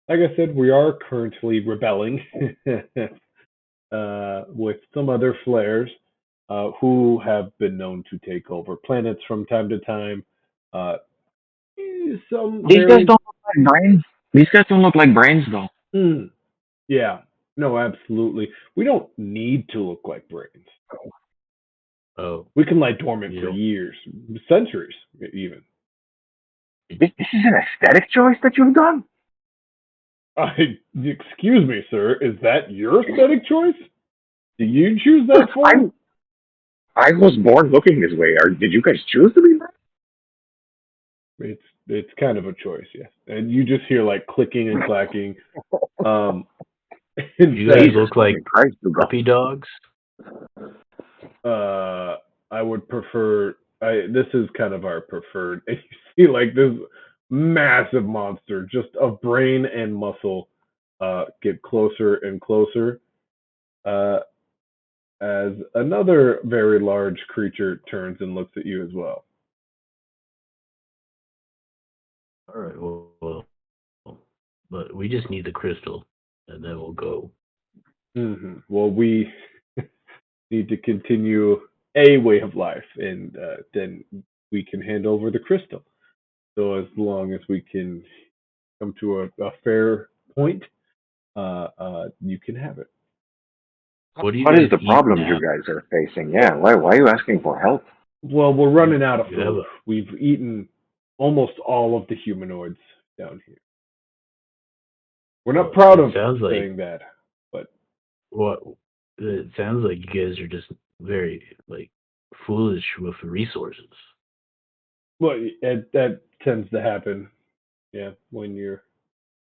I said, we are currently rebelling with some other flares who have been known to take over planets from time to time. These guys don't look like brains. These guys don't look like brains, though. Yeah, no, absolutely. We don't need to look like brains. Oh, we can lie dormant for years, centuries, even. This is an aesthetic choice that you've done? Excuse me, sir. Is that your aesthetic choice? Do you choose that form? I was born looking this way. Did you guys choose to be that? It's kind of a choice, yes. And you just hear like clicking and clacking. You guys look like puppy dogs. I would prefer. This is kind of our preferred. And you see like this massive monster, just of brain and muscle, get closer and closer. As another very large creature turns and looks at you as well. All right, well, but we just need the crystal, and then we'll go. Mm-hmm. Well, we need to continue a way of life, and then we can hand over the crystal. So as long as we can come to a fair point, you can have it. What is the problem you guys are facing? Yeah, why are you asking for help? Well, we're running out of food. We've eaten almost all of the humanoids down here. We're not proud of saying that, but it sounds like you guys are just very foolish with resources. Well, that tends to happen. Yeah, when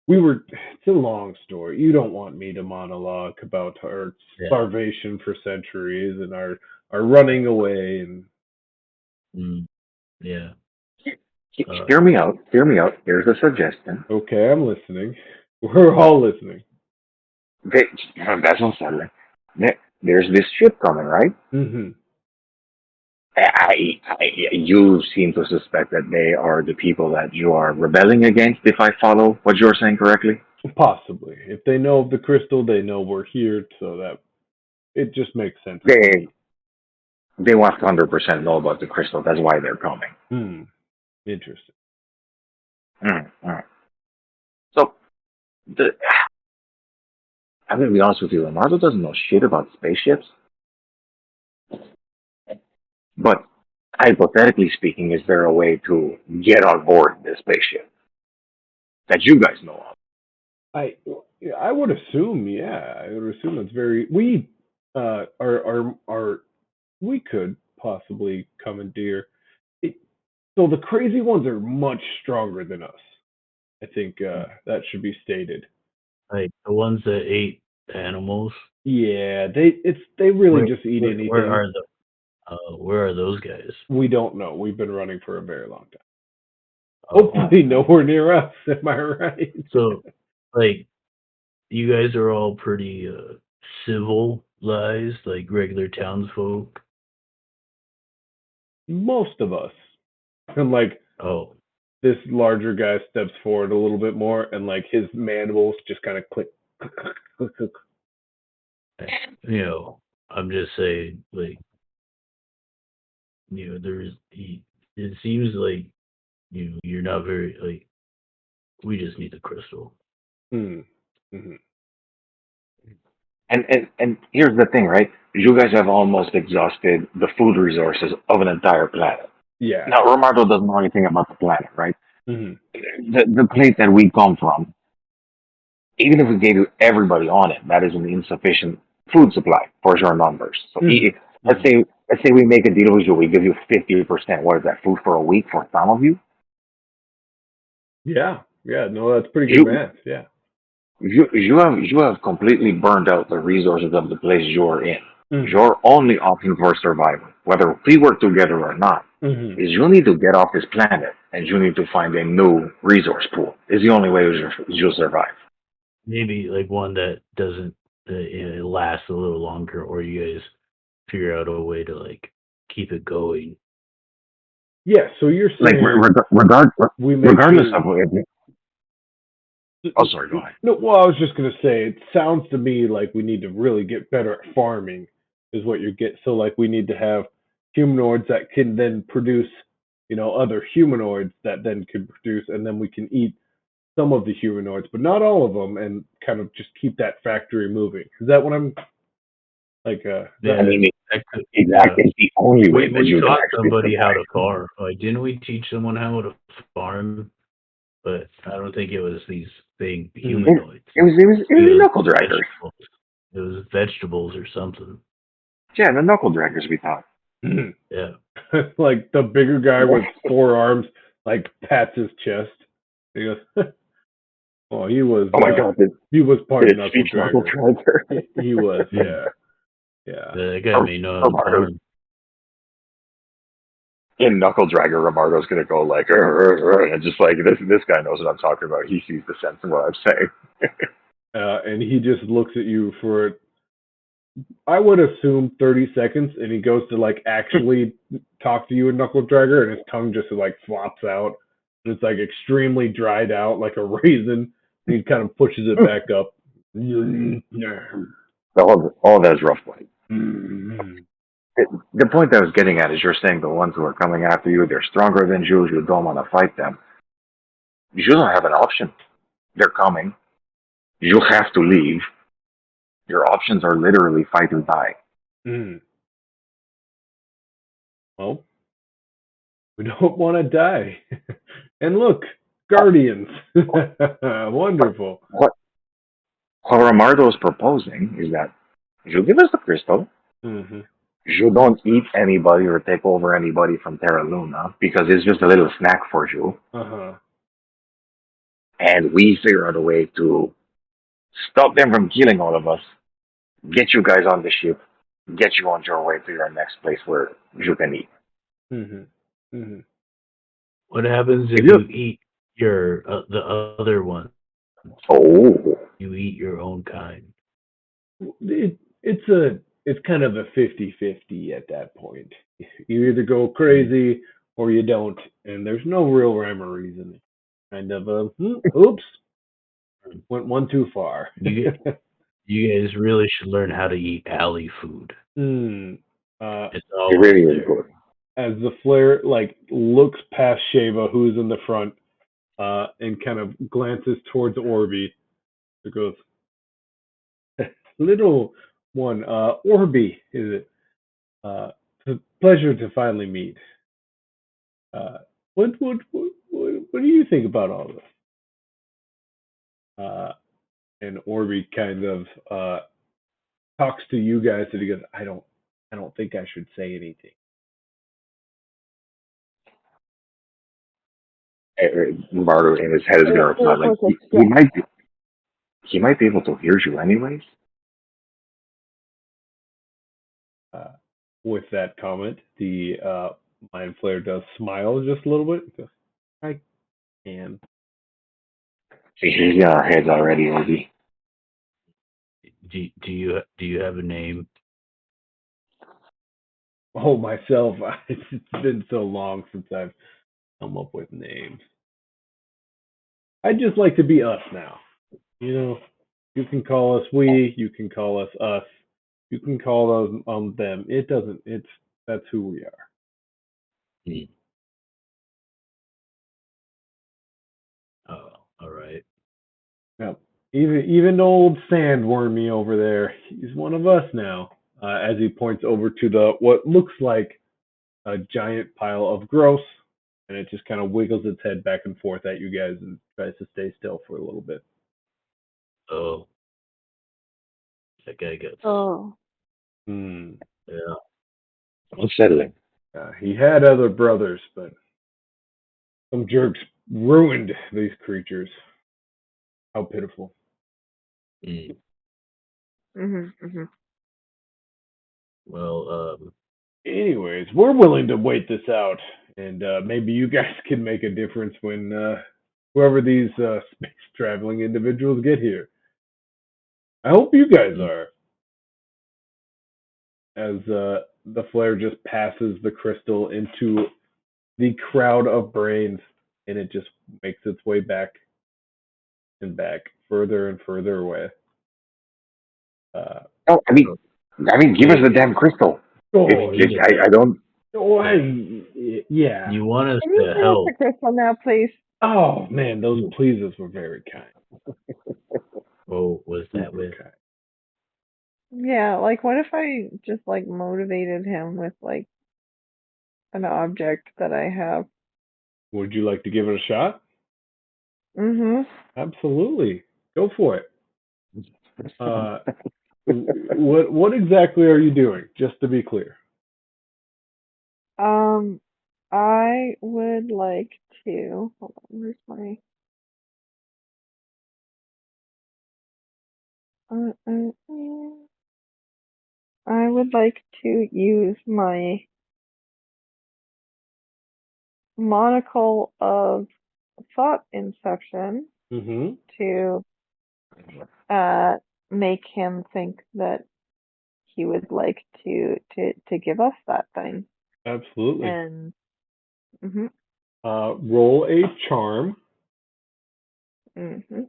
it's a long story. You don't want me to monologue about our starvation for centuries and our running away and. Yeah. Hear me out. Here's a suggestion. Okay, I'm listening. We're all listening. That's not settling. There's this ship coming, right? Mm-hmm. You seem to suspect that they are the people that you are rebelling against, if I follow what you're saying correctly? Possibly. If they know of the crystal, they know we're here, so that it just makes sense. They want to 100% know about the crystal. That's why they're coming. Interesting. So, I'm going to be honest with you. Leonardo doesn't know shit about spaceships. But, hypothetically speaking, is there a way to get on board this spaceship that you guys know of? I would assume, yeah. I would assume it's very. We we could possibly commandeer. So the crazy ones are much stronger than us. I think that should be stated. Like the ones that ate animals. Yeah, they really just eat anything. Where are those guys? We don't know. We've been running for a very long time. Hopefully nowhere near us. Am I right? So, you guys are all pretty civilized, like regular townsfolk. Most of us. And Oh, This larger guy steps forward a little bit more, and like his mandibles just kind of click, click, click, click, click. I'm just saying, like, it seems like you're not very like. We just need the crystal. Mm-hmm. And here's the thing, right? You guys have almost exhausted the food resources of an entire planet. Yeah. Now, Romardo doesn't know anything about the planet, right? Mm-hmm. The place that we come from, even if we gave you everybody on it, that is an insufficient food supply for your numbers. So let's say we make a deal with you, we give you 50%. What is that? Food for a week for some of you? Yeah. No, that's pretty good math. Yeah. You have completely burned out the resources of the place you're in. Mm-hmm. Your only option for survival, whether we work together or not, is you need to get off this planet and you need to find a new resource pool. It's the only way you'll survive. Maybe like one that doesn't last a little longer, or you guys figure out a way to like keep it going. Yeah. So you're saying regardless of it. Oh, sorry, go ahead. No, well, I was just going to say, it sounds to me like we need to really get better at farming, is what you're getting. So, like, we need to have humanoids that can then produce, other humanoids that then can produce, and then we can eat some of the humanoids, but not all of them, and kind of just keep that factory moving. Is that what I'm like? Yeah, I mean, exactly. It's the only way that We you can taught actually somebody how survive. to farm. Like, didn't we teach someone how to farm? But I don't think it was these big humanoids. It was knuckle draggers. It was vegetables or something. Yeah, the knuckle draggers we thought. Yeah. Like the bigger guy with 4 arms, like pats his chest. He goes, "Oh, he was. Oh my god! He was part Did knuckle speech knuckle dragger. dragger? He was. Yeah. That guy may know how to farm. In Knuckle Dragger, Romardo's gonna go like, and just like this guy knows what I'm talking about. He sees the sense in what I'm saying. And he just looks at you for, I would assume 30 seconds, and he goes to like actually talk to you in Knuckle Dragger, and his tongue just like flops out, and it's like extremely dried out, like a raisin. And he kind of pushes it back up. All that's rough play. The point I was getting at is you're saying the ones who are coming after you, they're stronger than you. You don't want to fight them. You don't have an option. They're coming. You have to leave. Your options are literally fight or die. Well, we don't want to die. And look, Guardians. Wonderful. What Romardo is proposing is that you give us the crystal. You don't eat anybody or take over anybody from Terra Luna because it's just a little snack for you. And we figure out a way to stop them from killing all of us, get you guys on the ship, get you on your way to your next place where you can eat. What happens if you eat the other one? Oh. You eat your own kind. It's kind of a 50-50 at that point. You either go crazy or you don't, and there's no real rhyme or reason. Kind of a oops, went one too far. You guys really should learn how to eat alley food. It's always really there. Good. As the flare like looks past Sheva, who's in the front, and kind of glances towards Orby, it goes, "Little one, Orby, is it? It's a pleasure to finally meet. What do you think about all this?" And Orby kind of talks to you guys, and he goes, I don't think I should say anything." Romardo in his head is going to reply like, he might be able to hear you anyways. With that comment, the Mind Flayer does smile just a little bit. He goes, I can. He's in our heads already, Orby. Do you have a name? Oh, myself. It's been so long since I've come up with names. I'd just like to be us now. You know, you can call us we, you can call us us, you can call them. It doesn't. That's who we are. Hmm. Oh, all right. Yep. Even old Sandwormy over there, he's one of us now. As he points over to the what looks like a giant pile of gross, and it just kind of wiggles its head back and forth at you guys and tries to stay still for a little bit. Oh, that guy gets. Oh. Hmm. Yeah. Unsettling. He had other brothers, but some jerks ruined these creatures. How pitiful. Mm. Mhm. Mhm. Well, Anyways, we're willing to wait this out, and maybe you guys can make a difference when whoever these space traveling individuals get here. I hope you guys are. As the flare just passes the crystal into the crowd of brains, and it just makes its way back and back, further and further away. Oh, I mean, give us the damn crystal. Oh, I don't. oh, yeah. you want us Can you to give us help? the crystal now, please? Oh man, those pleases were very kind. Oh, was that with? Okay. Yeah, like what if I just like motivated him with like an object that I have? Would you like to give it a shot? Mhm. Absolutely. Go for it. What exactly are you doing? Just to be clear. I would like to. Hold on, where's my? I would like to use my monocle of thought inception Mm-hmm. to make him think that he would like to give us that thing. Absolutely. And mhm. Roll a charm. Mhm.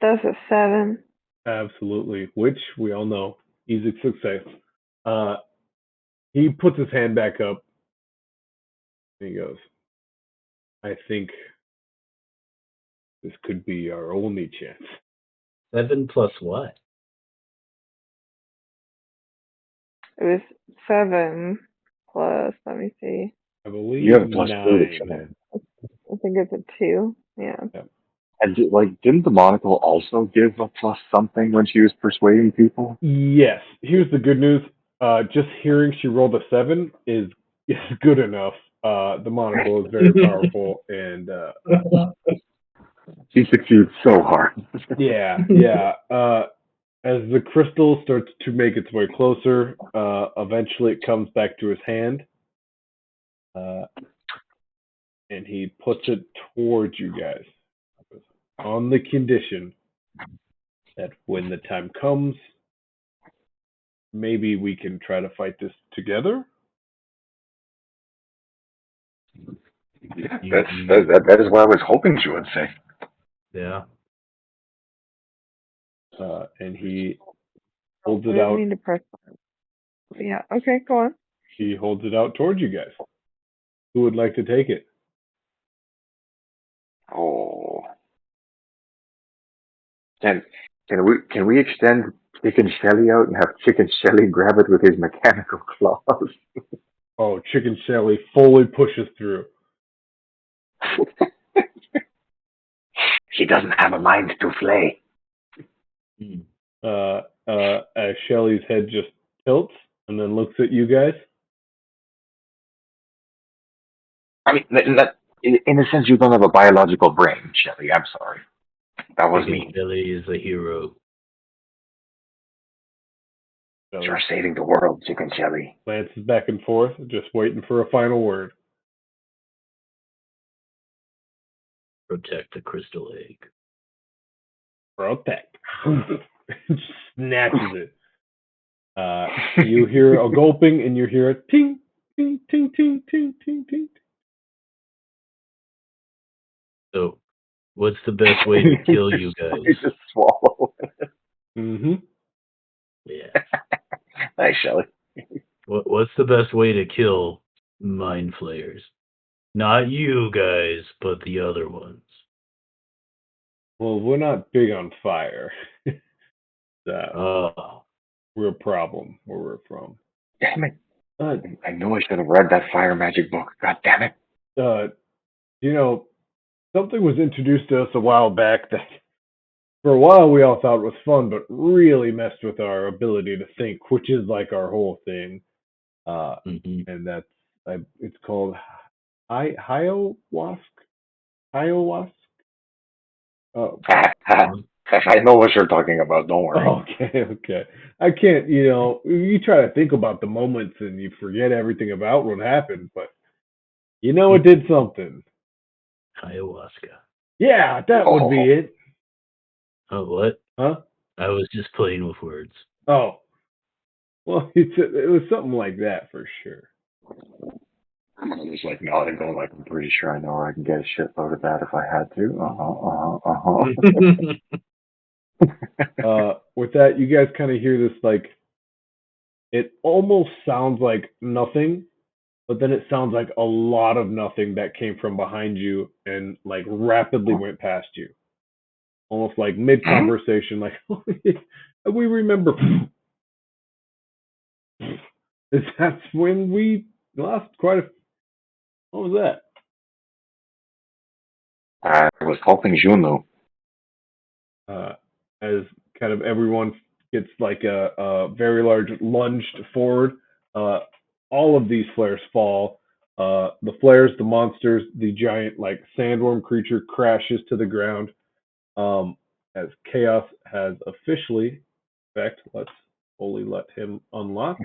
That's a 7. Absolutely. Which we all know, easy success. He puts his hand back up and he goes, I think this could be our only chance. 7 plus what? It was 7 plus, let me see. I believe You have a plus 2 to 9. charm. I think it's a 2. Yeah. And didn't the monocle also give a plus something when she was persuading people? Yes. Here's the good news. Just hearing she rolled a 7 is good enough. The monocle is very powerful, and She succeeds so hard. yeah. As the crystal starts to make its way closer, eventually it comes back to his hand, and he puts it towards you guys, on the condition that when the time comes, maybe we can try to fight this together. That is what I was hoping she would say. Yeah. And he holds I it didn't out. mean to press. Yeah. Okay, go on. He holds it out towards you guys. Who would like to take it? Oh, can can we extend Chicken Shelly out and have Chicken Shelly grab it with his mechanical claws? Oh, Chicken Shelly fully pushes through. She doesn't have a mind to flay. Hmm. As Shelly's head just tilts and then looks at you guys. I mean, in a sense, you don't have a biological brain, Shelly. I'm sorry. That was Chicken mean. Billy is a hero. Shelly You're saving the world, Chicken Shelly. glances back and forth, just waiting for a final word. Protect the crystal egg. Protect. snatches it. You hear a gulping, and you hear a ting, ting, ting, ting, ting, ting, ting. So, what's the best way to kill you guys? You just swallow. Mm-hmm. Yeah. Nice, Shelly. What's the best way to kill mind flayers? Not you guys, but the other ones. Well, we're not big on fire. Oh. We're a problem where we're from. Damn it. I knew I should have read that fire magic book. God damn it. You know, something was introduced to us a while back that for a while we all thought it was fun, but really messed with our ability to think, which is like our whole thing. And that's it's called Hyowask. Hyowask. Oh, I know what you're talking about. Don't worry. okay. I can't, you try to think about the moments and you forget everything about what happened, but it did something. Ayahuasca. Yeah, that would be it. Oh, what? Huh? I was just playing with words. Oh. Well, it was something like that for sure. I'm just like nodding, going like, I'm pretty sure I know where I can get a shitload of that if I had to. With that, you guys kind of hear this, like, it almost sounds like nothing, but then it sounds like a lot of nothing that came from behind you and, like, rapidly went past you. Almost like mid-conversation, like, we remember. That's when we lost quite a... What was that? I was helping Junlo. As kind of everyone gets like a very large lunged forward, all of these flares fall. The flares, the monsters, the giant like sandworm creature crashes to the ground. As chaos has officially, in fact, let's fully let him unlock.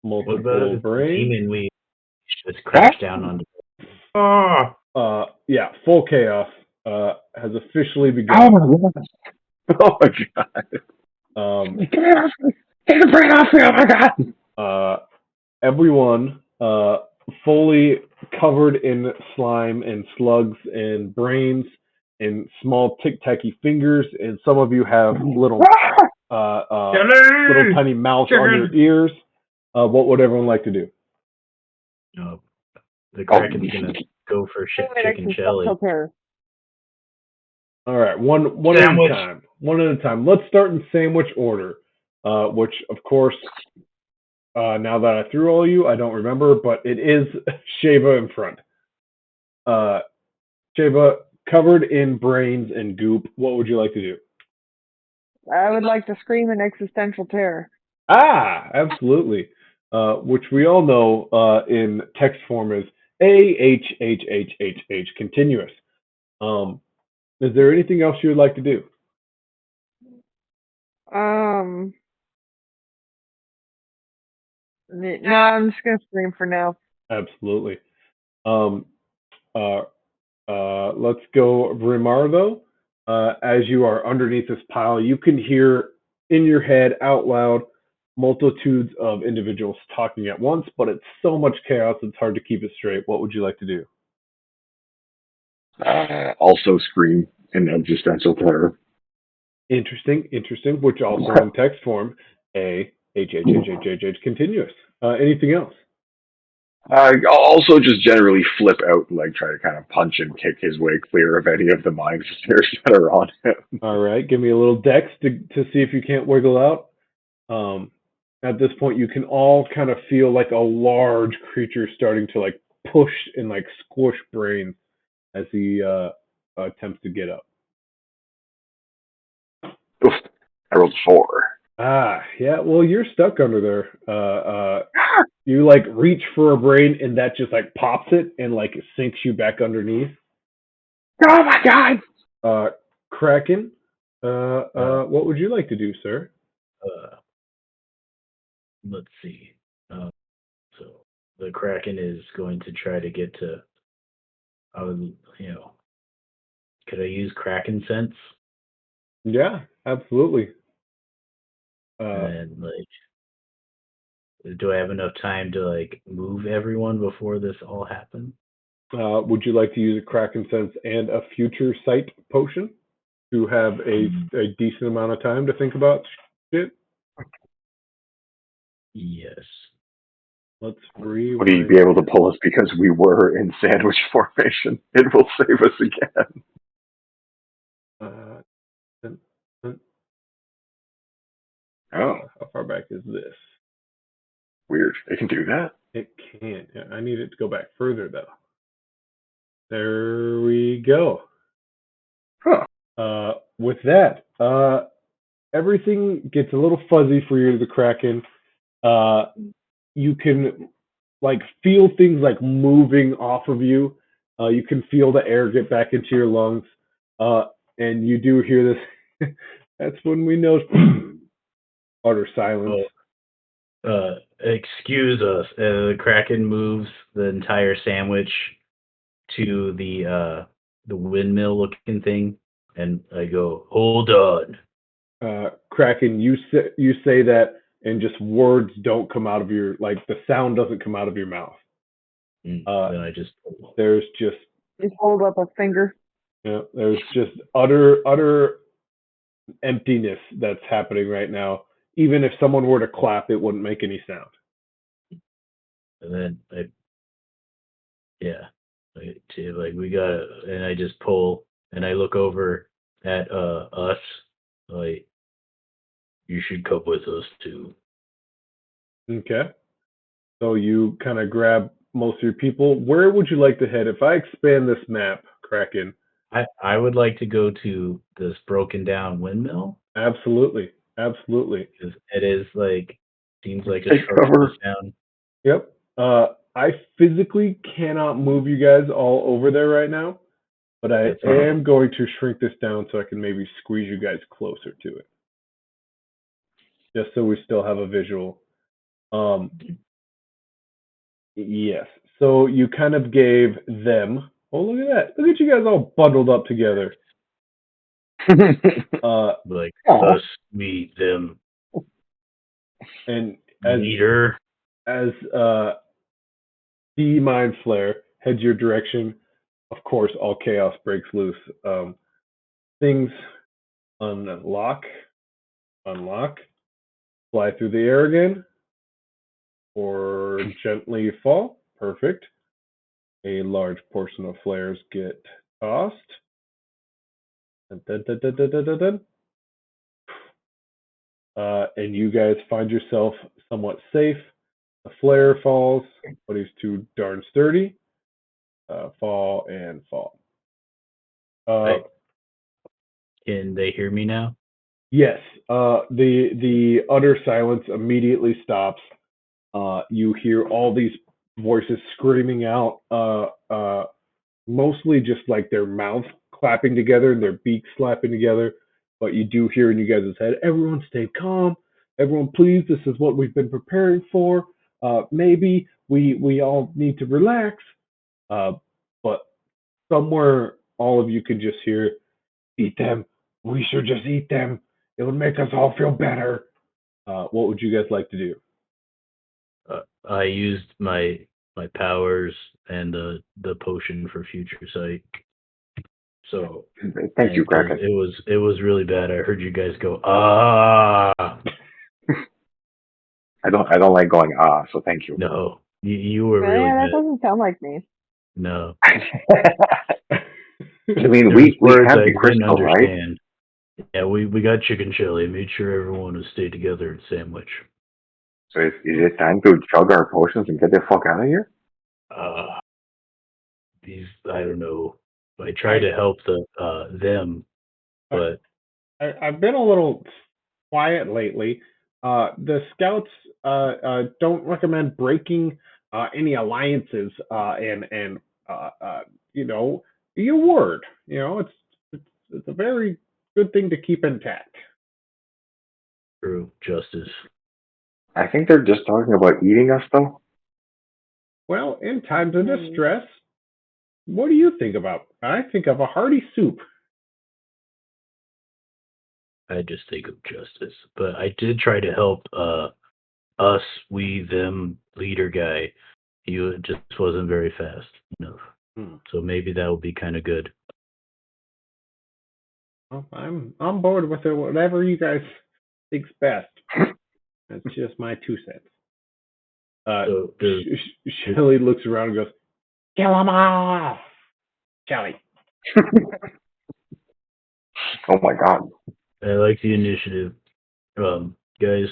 Multiple brain. Demon we just crashed down on. Yeah, full chaos has officially begun. Oh my god! Oh my god! Get the brain off me! Oh my god! Everyone fully covered in slime and slugs and brains and small tic-tacky fingers, and some of you have little little tiny mouths on your ears. What would everyone like to do? The Kraken's gonna go for chicken Shelly. All right, one at a time. One at a time. Let's start in sandwich order, which of course, now that I threw all of you, I don't remember, but it is Sheva in front. Sheva, covered in brains and goop, what would you like to do? I would like to scream in existential terror. Ah, absolutely. Which we all know in text form is AHHHHH, continuous. Is there anything else you would like to do? No, I'm just gonna scream for now. Absolutely. Let's go Rimar though. As you are underneath this pile, you can hear in your head out loud multitudes of individuals talking at once, but it's so much chaos it's hard to keep it straight. What would you like to do? Also scream in existential terror. Interesting. Which also in text form, AHHHHH continuous. Anything else? Also just generally flip out, like try to kind of punch and kick his way clear of any of the mind flayers that are on him. All right, give me a little dex to see if you can't wiggle out. At this point, you can all kind of feel like a large creature starting to like push and like squish Brain as he attempts to get up. Oof, I rolled 4. Yeah. Well, you're stuck under there. You like reach for a Brain and that just like pops it and like sinks you back underneath. Oh my god! Kraken, what would you like to do, sir? Let's see. So the Kraken is going to try to get to. Could I use Kraken sense? Yeah, absolutely. And do I have enough time to move everyone before this all happens? Would you like to use a Kraken Sense and a Future Sight potion to have a decent amount of time to think about shit? Yes. Let's Would he be able to pull us because we were in sandwich formation? It will save us again. Oh. How far back is this? Weird. It can do that? It can. Yeah, I need it to go back further, though. There we go. Huh. With that, everything gets a little fuzzy for you, the Kraken. You can feel things moving off of you. You can feel the air get back into your lungs, and you do hear this. That's when we know utter silence. Excuse us. The Kraken moves the entire sandwich to the windmill looking thing, and I go, "Hold on." Kraken, you say that, and just words don't come out of your the sound doesn't come out of your mouth. Then I just there's just hold up a finger. Yeah, there's just utter emptiness that's happening right now. Even if someone were to clap, it wouldn't make any sound. And then we got, and I just pull, and I look over at us, you should come with us too. Okay. So you kind of grab most of your people. Where would you like to head? If I expand this map, Kraken. I would like to go to this broken down windmill. Absolutely. Absolutely. Because it is seems like a short town. Yep. I physically cannot move you guys all over there right now, but I am going to shrink this down so I can maybe squeeze you guys closer to it. Just so we still have a visual. Yes. So you kind of gave them. Oh, look at that! Look at you guys all bundled up together. Us, me, them, and as leader. As the Mind Flare heads your direction, of course, all chaos breaks loose. Things unlock, fly through the air again, or gently fall. Perfect. A large portion of flares get tossed. Dun, dun, dun, dun. And you guys find yourself somewhat safe. The flare falls, but he's too darn sturdy. Fall and fall. Can they hear me now? Yes. The utter silence immediately stops. You hear all these voices screaming out, mostly just their mouths clapping together and their beaks slapping together. But you do hear in you guys' head, everyone stay calm. Everyone, please, this is what we've been preparing for. Maybe we all need to relax. But somewhere, all of you can just hear, eat them. We should just eat them. It would make us all feel better. What would you guys like to do? I used my powers and the potion for future sight. So thank you, Kraken. It was really bad. I heard you guys go ah. I don't like going so thank you. No, you were really that bad. doesn't sound like me. No. I mean, we have the crystal, right? Yeah, we got chicken chili. Made sure everyone would stay together and sandwich. So is it time to chug our potions and get the fuck out of here? I don't know. I try to help them, but I've been a little quiet lately. The scouts don't recommend breaking any alliances and your word. It's a very good thing to keep intact. True, justice. I think they're just talking about eating us, though. Well, in times of distress, what do you think about? I think of a hearty soup. I just think of justice. But I did try to help us, we, them leader guy. He just wasn't very fast enough. So maybe that would be kind of good. Well, I'm on board with it. Whatever you guys think's best. That's just my 2 cents. So Shelly looks around and goes, "Kill them all, Shelly." Oh my god. I like the initiative. Guys,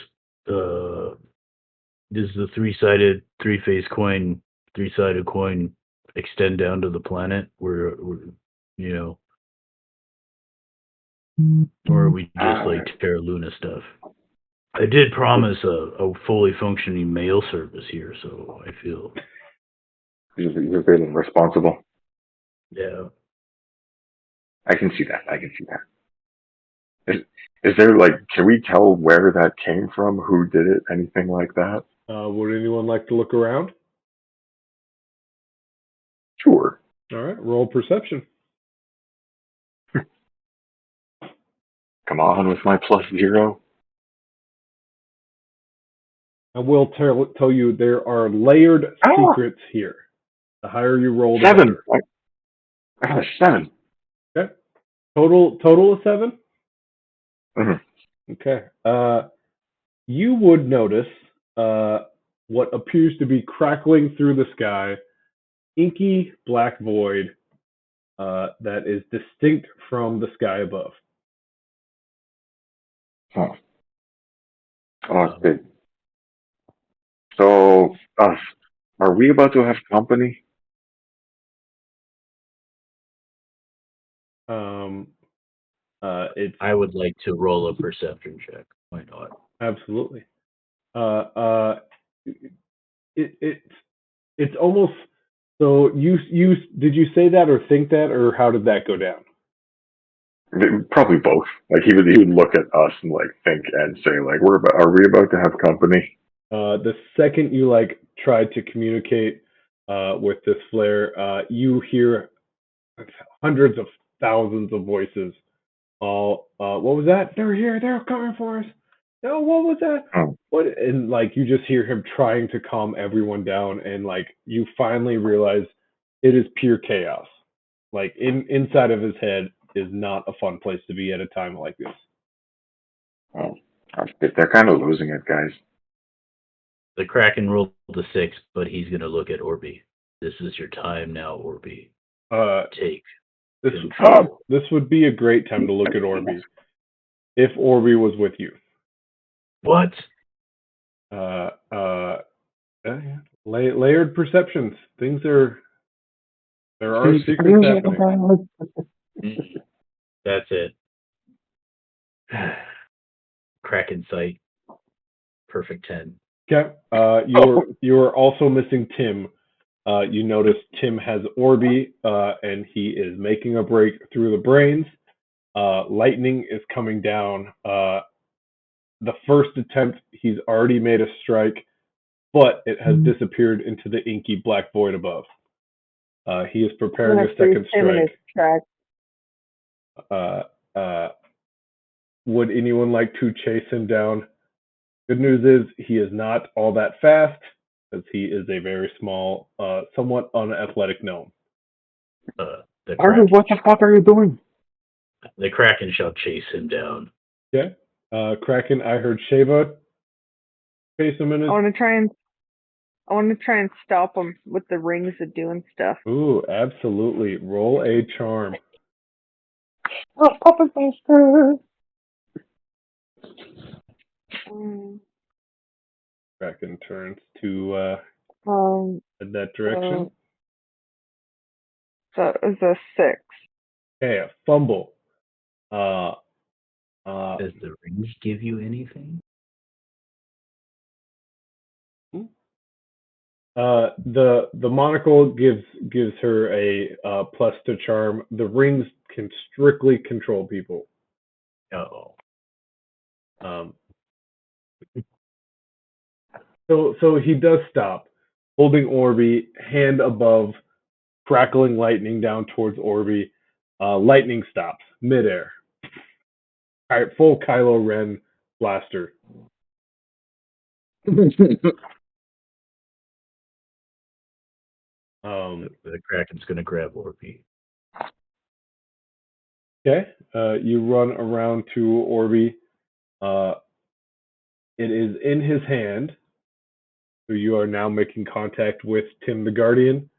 does the three-faced coin, three-sided coin extend down to the planet? You know, or are we just like Terra Luna stuff? I did promise a fully functioning mail service here, so I feel You're feeling responsible. yeah. I can see that. Is there like, can we tell where that came from? Who did it? Anything like that? Would anyone like to look around? Sure. All right, roll perception. Come on with my +0. I will tell you there are layered secrets here. The higher you roll, the 7. better. I got a 7. Okay. Total of 7? Mm-hmm. Okay. You would notice what appears to be crackling through the sky, inky black void that is distinct from the sky above. Huh. Okay. So, are we about to have company? I would like to roll a perception check. Why not? Absolutely. It's almost so. You did you say that or think that, or how did that go down? Probably both. Like he would look at us and like think and say like, are we about to have company? The second you like tried to communicate with this flare, you hear hundreds of thousands of voices. All what was that? They're here. They're coming for us. No, what was that? Oh. What? And like you just hear him trying to calm everyone down, and like you finally realize it is pure chaos. Like inside of his head is not a fun place to be at a time like this. Oh, they're kind of losing it, guys. The Kraken rolled the 6, but he's gonna look at Orby. This is your time now, Orby. Take control. This would be a great time to look at Orby if Orby was with you. What? Layered perceptions. There are secrets happening. That's it. Kraken sight. Perfect 10. Okay. You are also missing Tim. You notice Tim has Orby, and he is making a break through the brains. Lightning is coming down. The first attempt, he's already made a strike, but it has disappeared into the inky black void above. He is preparing a second strike. Would anyone like to chase him down? Good news is he is not all that fast, as he is a very small, somewhat unathletic gnome. What the fuck are you doing? The Kraken shall chase him down. Okay. Kraken, I heard Sheva chase him in his... I want to try and stop him with the rings of doing stuff. Ooh, absolutely. Roll a charm. Oh, Puppet Master! Kraken turns to in that direction. So it was a 6. Okay, a fumble. Does the rings give you anything? The monocle gives her a plus to charm. The rings can strictly control people. So he does stop, holding Orby, hand above, crackling lightning down towards Orby. Lightning stops midair. full Kylo Ren blaster. The Kraken's gonna grab Orby. Okay, you run around to Orby. It is in his hand, so you are now making contact with Tim the Guardian.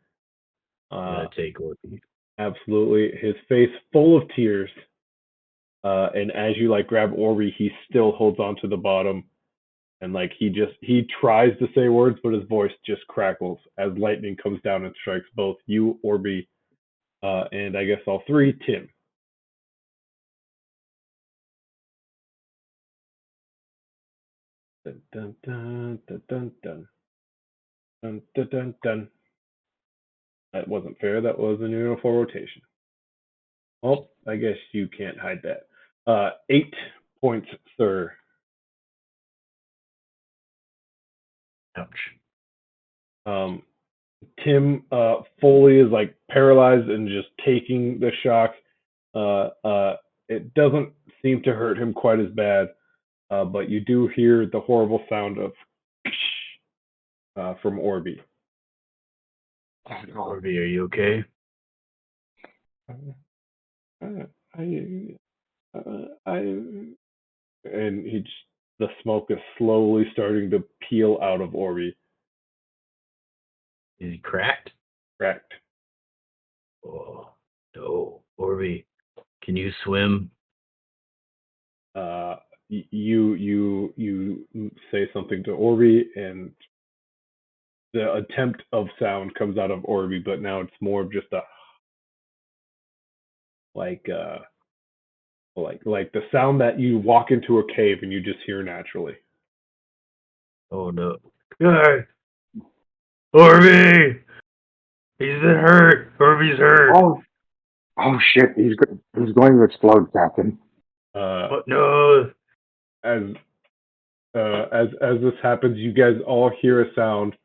I'm gonna take Orby. Absolutely, his face full of tears. And as you like grab Orby, he still holds on to the bottom, and like he tries to say words, but his voice just crackles as lightning comes down and strikes both you, Orby, and I guess all three, Tim. Dun, dun, dun, dun, dun, dun. Dun, dun, dun, dun. That wasn't fair. That was a uniform rotation. Well, I guess you can't hide that. 8 points, sir. Ouch. Tim Foley is like paralyzed and just taking the shock. It doesn't seem to hurt him quite as bad, but you do hear the horrible sound of from Orby. Orby, are you okay? And the smoke is slowly starting to peel out of Orby. Is he cracked? Cracked. Oh no, Orby, can you swim? You say something to Orby, and the attempt of sound comes out of Orby, but now it's more of just a like the sound that you walk into a cave and you just hear naturally. Oh no, God, Orby, he's hurt. Orby's hurt. Oh shit! He's going to explode, Captain. No. As this happens, you guys all hear a sound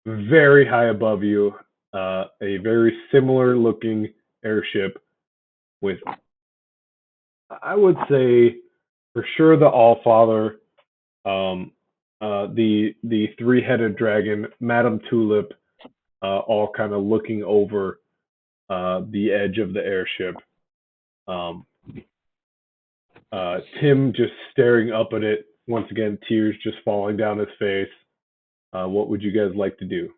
very high above you, a very similar looking airship with, I would say, for sure the Allfather, the three-headed dragon, Madame Tulip, all kind of looking over the edge of the airship. Tim just staring up at it. Once again, tears just falling down his face. What would you guys like to do?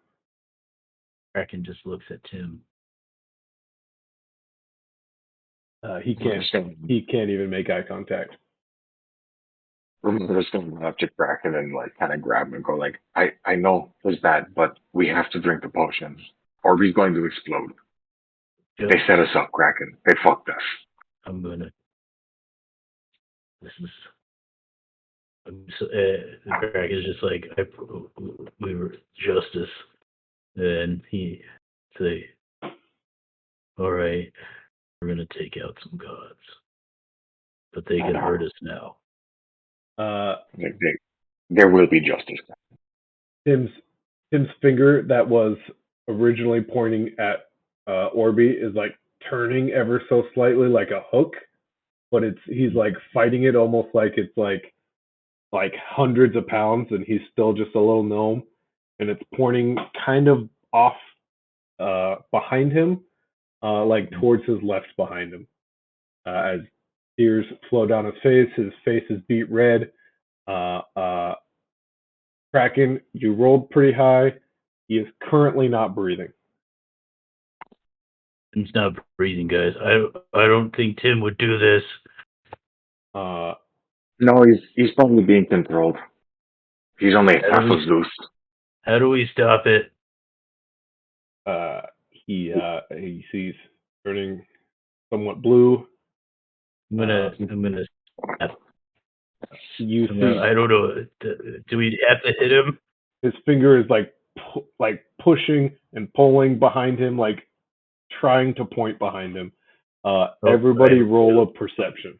Kraken just looks at Tim. He can't even make eye contact. I'm just going to run up to Kraken and like kind of grab him and go like, I know there's that, but we have to drink the potions. Orby's going to explode. Just, they set us up, Kraken. They fucked us. I'm gonna. This is. Kraken is just like we were justice, and he say, "All right, we're gonna take out some gods, but they can hurt us now." There will be justice. Tim's finger that was originally pointing at Orby is like turning ever so slightly like a hook, but he's like fighting it almost like it's like hundreds of pounds, and he's still just a little gnome, and it's pointing kind of off behind him, like towards his left behind him, as tears flow down his face. His face is beet red. Kraken, you rolled pretty high. He is currently not breathing. Tim's not breathing, guys. I don't think Tim would do this. No, he's probably being controlled. He's only half a Zeus. How do we stop it? He sees turning somewhat blue. I'm gonna. You see, I don't know. Do we have to hit him? His finger is like pushing and pulling behind him, like trying to point behind him. Everybody roll a perception.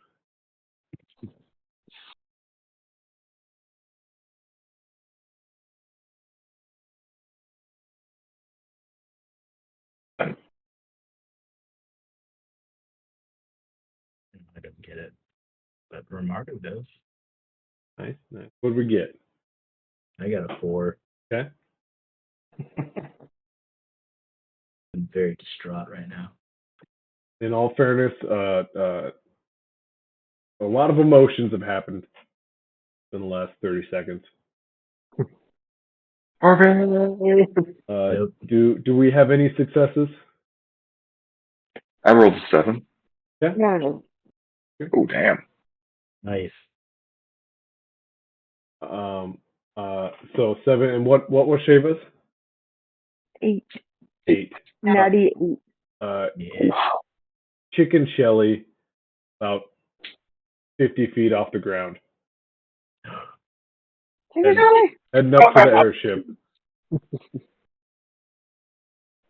I don't get it. But Romardo does. Nice, nice. What did we get? I got a 4. Okay. I'm very distraught right now. In all fairness, a lot of emotions have happened in the last 30 seconds. Yep. Do we have any successes? I rolled a 7. Yeah. No. Oh, damn. Nice. So 7, and what was Sheva's? 8. 8. Natty 8. Yeah. Chicken Shelly, about 50 feet off the ground. Heading up to the airship.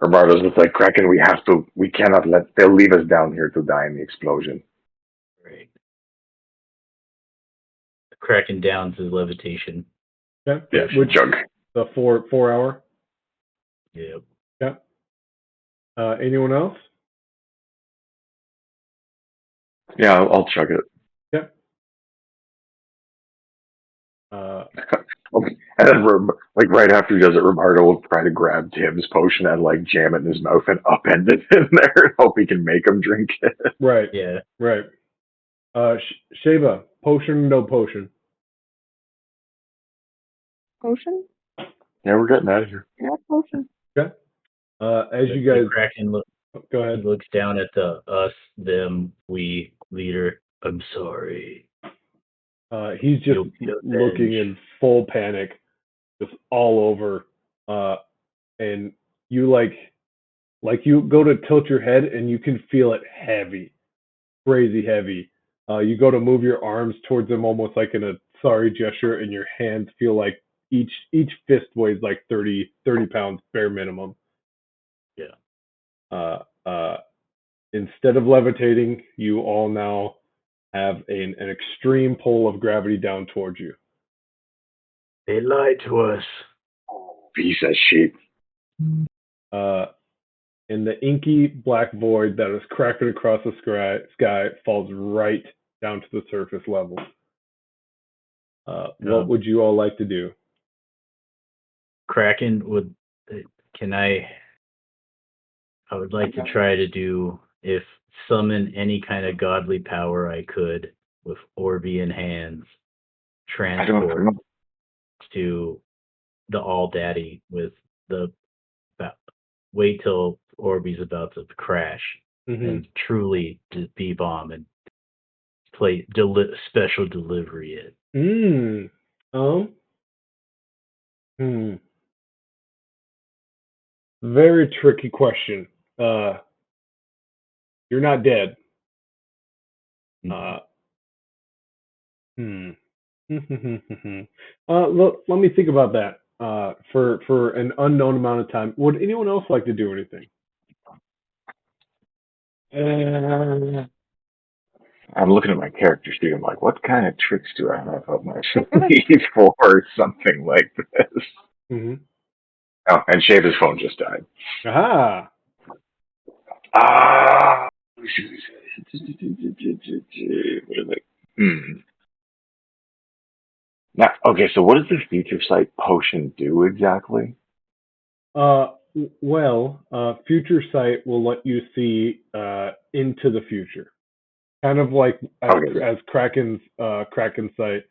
Romardo's just like, Kraken, we cannot they'll leave us down here to die in the explosion. Right. Cracking down to levitation. Okay. Yeah, Which junk. the 4 hour. Yep. Yeah. Anyone else? Yeah, I'll chug it. Yeah. Okay. And then, like, right after he does it, Romardo will try to grab Tim's potion and, like, jam it in his mouth and upend it in there and hope he can make him drink it. Right. Yeah. Right. Sheva, potion, no potion. Potion? Yeah, we're getting out of here. Yeah, potion. Okay. As you guys, Kraken go ahead. He looks down at the us, them, we leader. I'm sorry. He's just looking in full panic, just all over. And you like you go to tilt your head and you can feel it heavy, crazy heavy. You go to move your arms towards him almost like in a sorry gesture, and your hands feel like each fist weighs like 30 pounds bare minimum. Yeah. Instead of levitating, you all now have an extreme pull of gravity down towards you. They lied to us. Piece of shit. And the inky black void that is cracking across the sky falls right down to the surface level. What would you all like to do? Kraken would. I would like to try to do, if summon any kind of godly power I could with Orbean hands, transport to the All Daddy with the wait till Orbe's about to crash and truly B-bomb and play special delivery it. Very tricky question. You're not dead. Let me think about that. For an unknown amount of time. Would anyone else like to do anything? I'm looking at my character sheet. I'm like, what kind of tricks do I have up my sleeve for something like this? Oh, and Shaver's phone just died. Aha! Now, okay, so what does the future sight potion do exactly? Future sight will let you see into the future. Kind of like as Kraken's sight,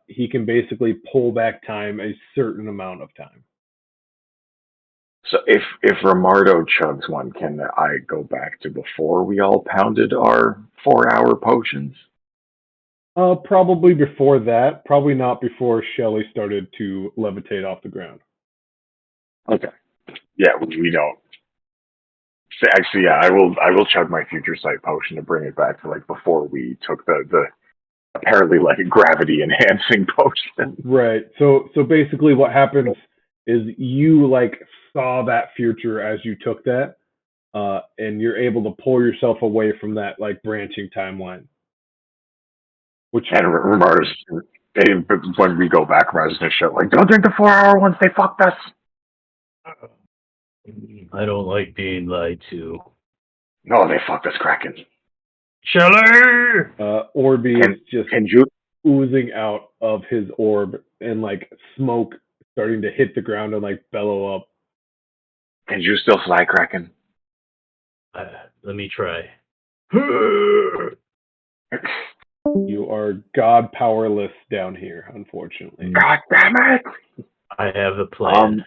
he can basically pull back time a certain amount of time. So if Romardo chugs one, can I go back to before we all pounded our 4-hour potions? Probably before that. Probably not before Shelly started to levitate off the ground. Okay. Yeah, we don't. Actually, yeah, I will chug my future sight potion to bring it back to like before we took the apparently like gravity enhancing potion. Right. So basically, what happens is you like saw that future as you took that, and you're able to pull yourself away from that like branching timeline. And Romardo's, when we go back, Romardo's gonna show like, don't drink the 4-hour ones. They fucked us. I don't like being lied to. No, they fucked us, Kraken. Shelly! Orby is just Kenju, oozing out of his orb and like smoke starting to hit the ground and like bellow up. Kenju still fly Kraken? Let me try. You are god powerless down here, unfortunately. God damn it! I have a plan.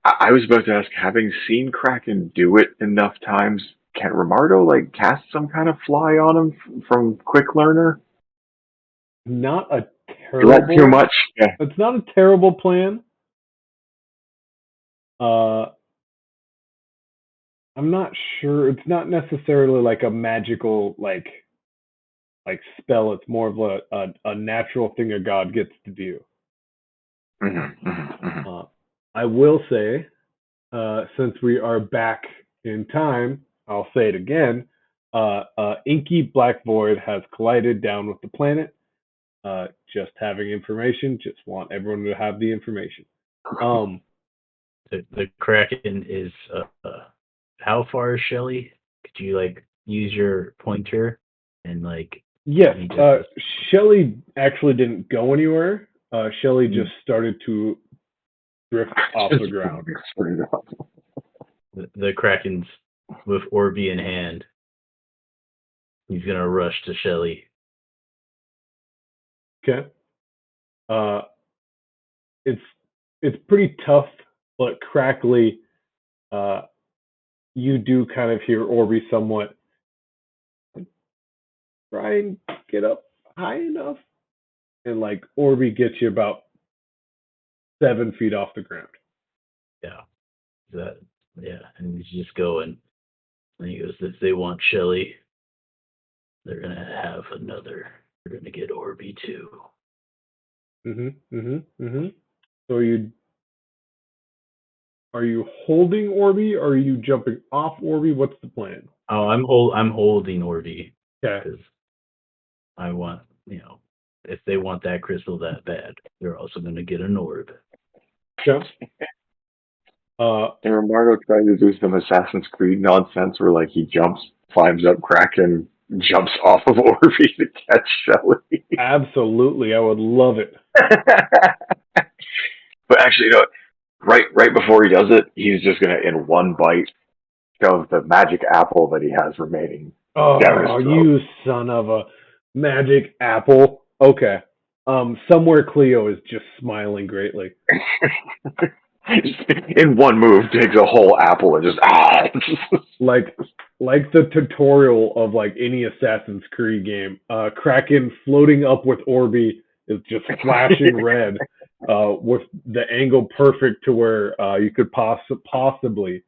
I was about to ask, having seen Kraken do it enough times, can Romardo like cast some kind of fly on him from Quick Learner? Not a Is terrible. that too much? Yeah. It's not a terrible plan. I'm not sure. It's not necessarily like a magical like spell. It's more of a natural thing a god gets to do. I will say, since we are back in time, I'll say it again. Inky Black Void has collided down with the planet. Just having information. Just want everyone to have the information. The Kraken is how far is Shelly? Could you like use your pointer and like? Yes, Shelly actually didn't go anywhere. Shelly just started to drift off the ground. The Kraken's with Orby in hand. He's gonna rush to Shelly. Okay. It's pretty tough, but crackly. You do kind of hear Orby somewhat try and get up high enough, and like Orby gets you about 7 feet off the ground. Yeah, and he's just going. And he goes, if they want Shelly, they're gonna have another. They're gonna get Orby too. So are you holding Orby or are you jumping off Orby? What's the plan? Oh, I'm holding Orby. Okay. Because I want, if they want that crystal that bad, they're also going to get an orb. Okay. And Romardo tried to do some Assassin's Creed nonsense where like he climbs up Kraken, jumps off of Orby to catch Shelly. Absolutely, I would love it. But actually, right before he does it, he's just gonna, in one bite, shove the magic apple that he has remaining down his throat. You son of a magic apple. Okay. Somewhere Cleo is just smiling greatly. In one move, takes a whole apple and just like the tutorial of like any Assassin's Creed game. Kraken floating up with Orby is just flashing red, with the angle perfect to where you could possibly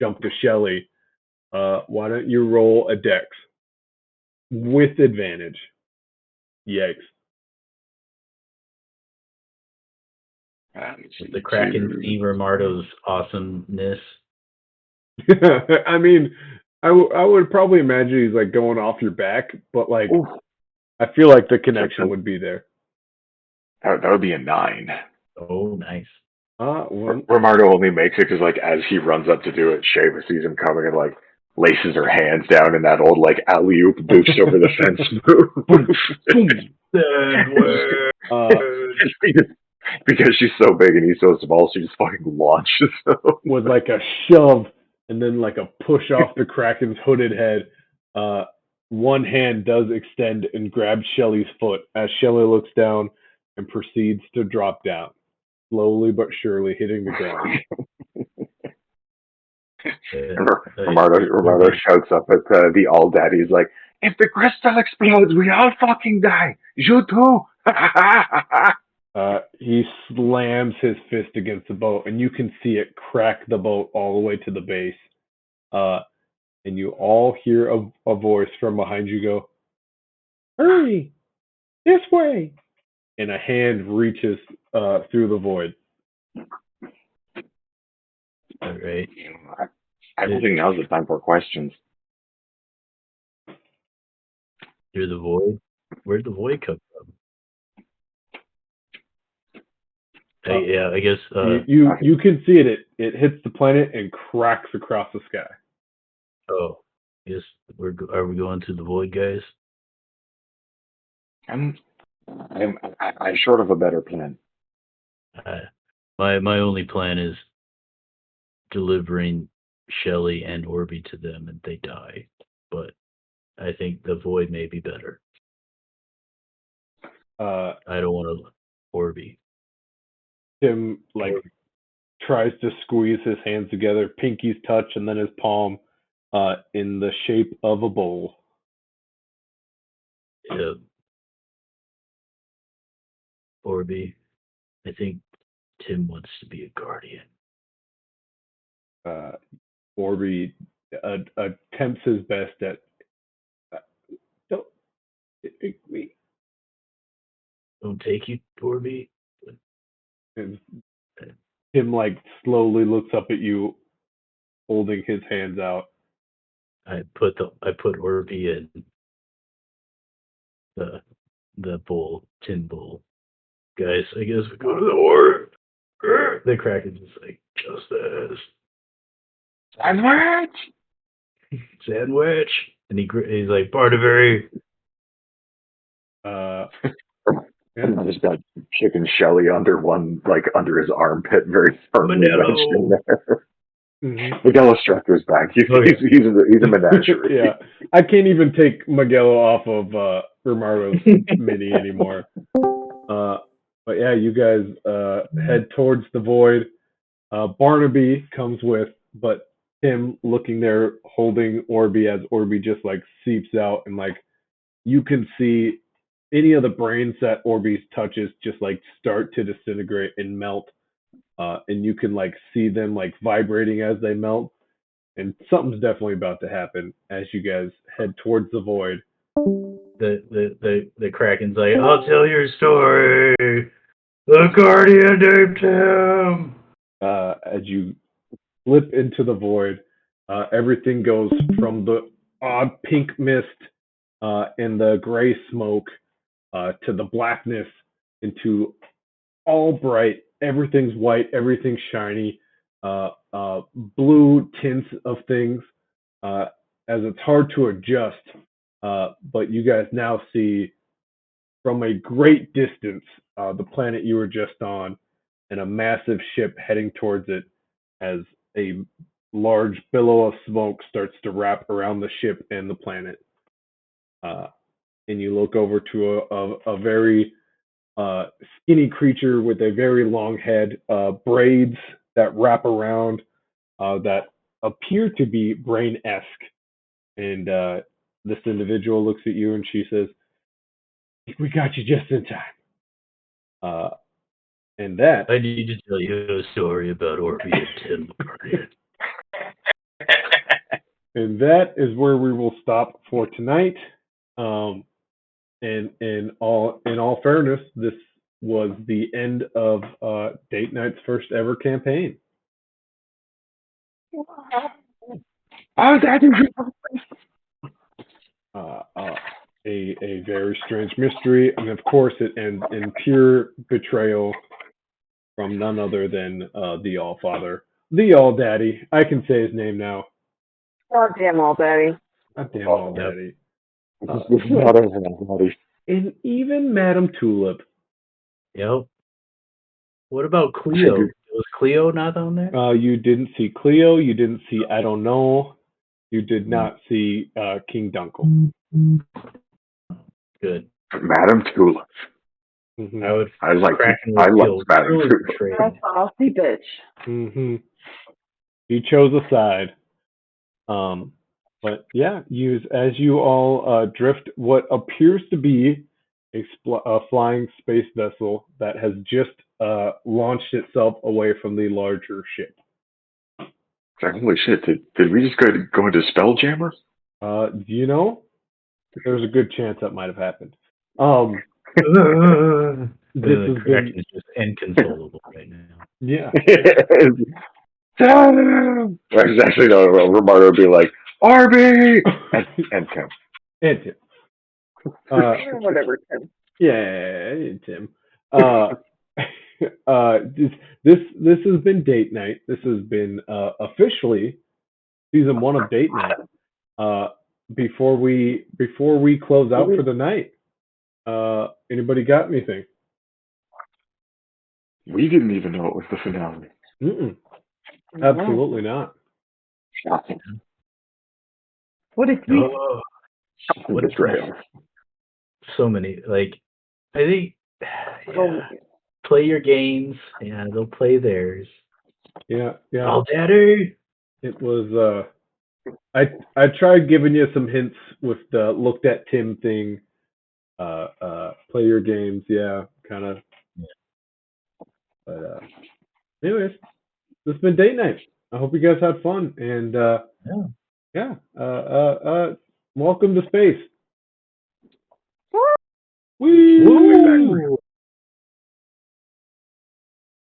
jump to Shelly. Why don't you roll a dex with advantage? Yikes. The Kraken see Romardo's awesomeness. I mean, I would probably imagine he's like going off your back, but like, oof. I feel like the connection would be there. That would be a 9. Oh, nice. Romardo only makes it because, like, as he runs up to do it, Shayla sees him coming and like laces her hands down in that old like alley-oop boost over the fence move. Because she's so big and he's so small, she just fucking launches him. With like a shove and then like a push off the Kraken's hooded head. One hand does extend and grabs Shelly's foot as Shelly looks down and proceeds to drop down, slowly but surely hitting the ground. Romardo shouts up at the All Daddy. He's like, "If the crystal explodes, we all fucking die. You too." He slams his fist against the boat, and you can see it crack the boat all the way to the base. And you all hear a voice from behind you go, "Hurry! This way!" And a hand reaches through the void. All right. I don't think now's the time for questions. Through the void? Where'd the void come from? I guess you can see it. It hits the planet and cracks across the sky. Oh, Guess are we going to the void, guys? I'm short of a better plan. My only plan is delivering Shelly and Orby to them and they die. But I think the void may be better. I don't want to Orby. Tim tries to squeeze his hands together, pinkies touch, and then his palm in the shape of a bowl. Orby, I think Tim wants to be a guardian. Orby attempts his best at. Don't take you, Orby. And Tim slowly looks up at you, holding his hands out. I put Orby in the bowl, tin bowl. Guys, I guess we go to the war. The Kraken's just like, justice. Sandwich! And he's like, Bardavari. I just got chicken Shelly under his armpit, very firmly wedged in there. Mm-hmm. Magello Strucker's back. He's a menagerie. Yeah, I can't even take Magello off of Romardo's mini anymore. But yeah, you guys head towards the void. Barnaby comes with, but Tim looking there, holding Orby as Orby just seeps out, and you can see any of the brains that Orby touches just start to disintegrate and melt. And you can see them vibrating as they melt, and something's definitely about to happen as you guys head towards the void. The Kraken's like, I'll tell your story. The Guardian named him. As you slip into the void, everything goes from the odd pink mist and the gray smoke to the blackness into all bright. Everything's white, everything's shiny, blue tints of things, as it's hard to adjust. But you guys now see from a great distance the planet you were just on, and a massive ship heading towards it as a large billow of smoke starts to wrap around the ship and the planet. And you look over to a very skinny creature with a very long head, braids that wrap around that appear to be brain-esque. And this individual looks at you and she says, "We got you just in time." And that... I need to tell you a story about Orby and Tim the Guardian. And that is where we will stop for tonight. And in all fairness, this was the end of DeightNight's first ever campaign. A very strange mystery, and of course it ends in pure betrayal from none other than the All-Father, the All-Daddy. I can say his name now. Goddamn All-Daddy. Goddamn All-Daddy. Daddy. And even Madame Tulip. Yep. What about Cleo? Was Cleo not on there? You didn't see Cleo. You didn't see I Don't Know. You did not see King Dunkel. Good. Madame Tulip. Mm-hmm. I like Madame Tulip. That's a saucy bitch. Mm-hmm. He chose a side. But yeah, as you all drift what appears to be a flying space vessel that has just launched itself away from the larger ship. Holy shit! Did we just go into Spelljammer? There's a good chance that might have happened. This is just inconsolable right now. Yeah. Actually, no. Romardo would be like, Arby! And Tim. And Tim. Whatever, Tim. Yeah, Tim. This has been DeightNight. This has been officially season 1 of DeightNight. before we close out for the night, anybody got anything? We didn't even know it was the finale. Absolutely not. Shocking. What a tweet. Oh, Shocking betrayal. so many. Like, I think, play your games. Yeah, they'll play theirs. Yeah. All daddy. It was. I tried giving you some hints with the looked at Tim thing. Play your games. Yeah, kind of. But anyways, this has been date night. I hope you guys had fun, and welcome to space. Woo! Woo!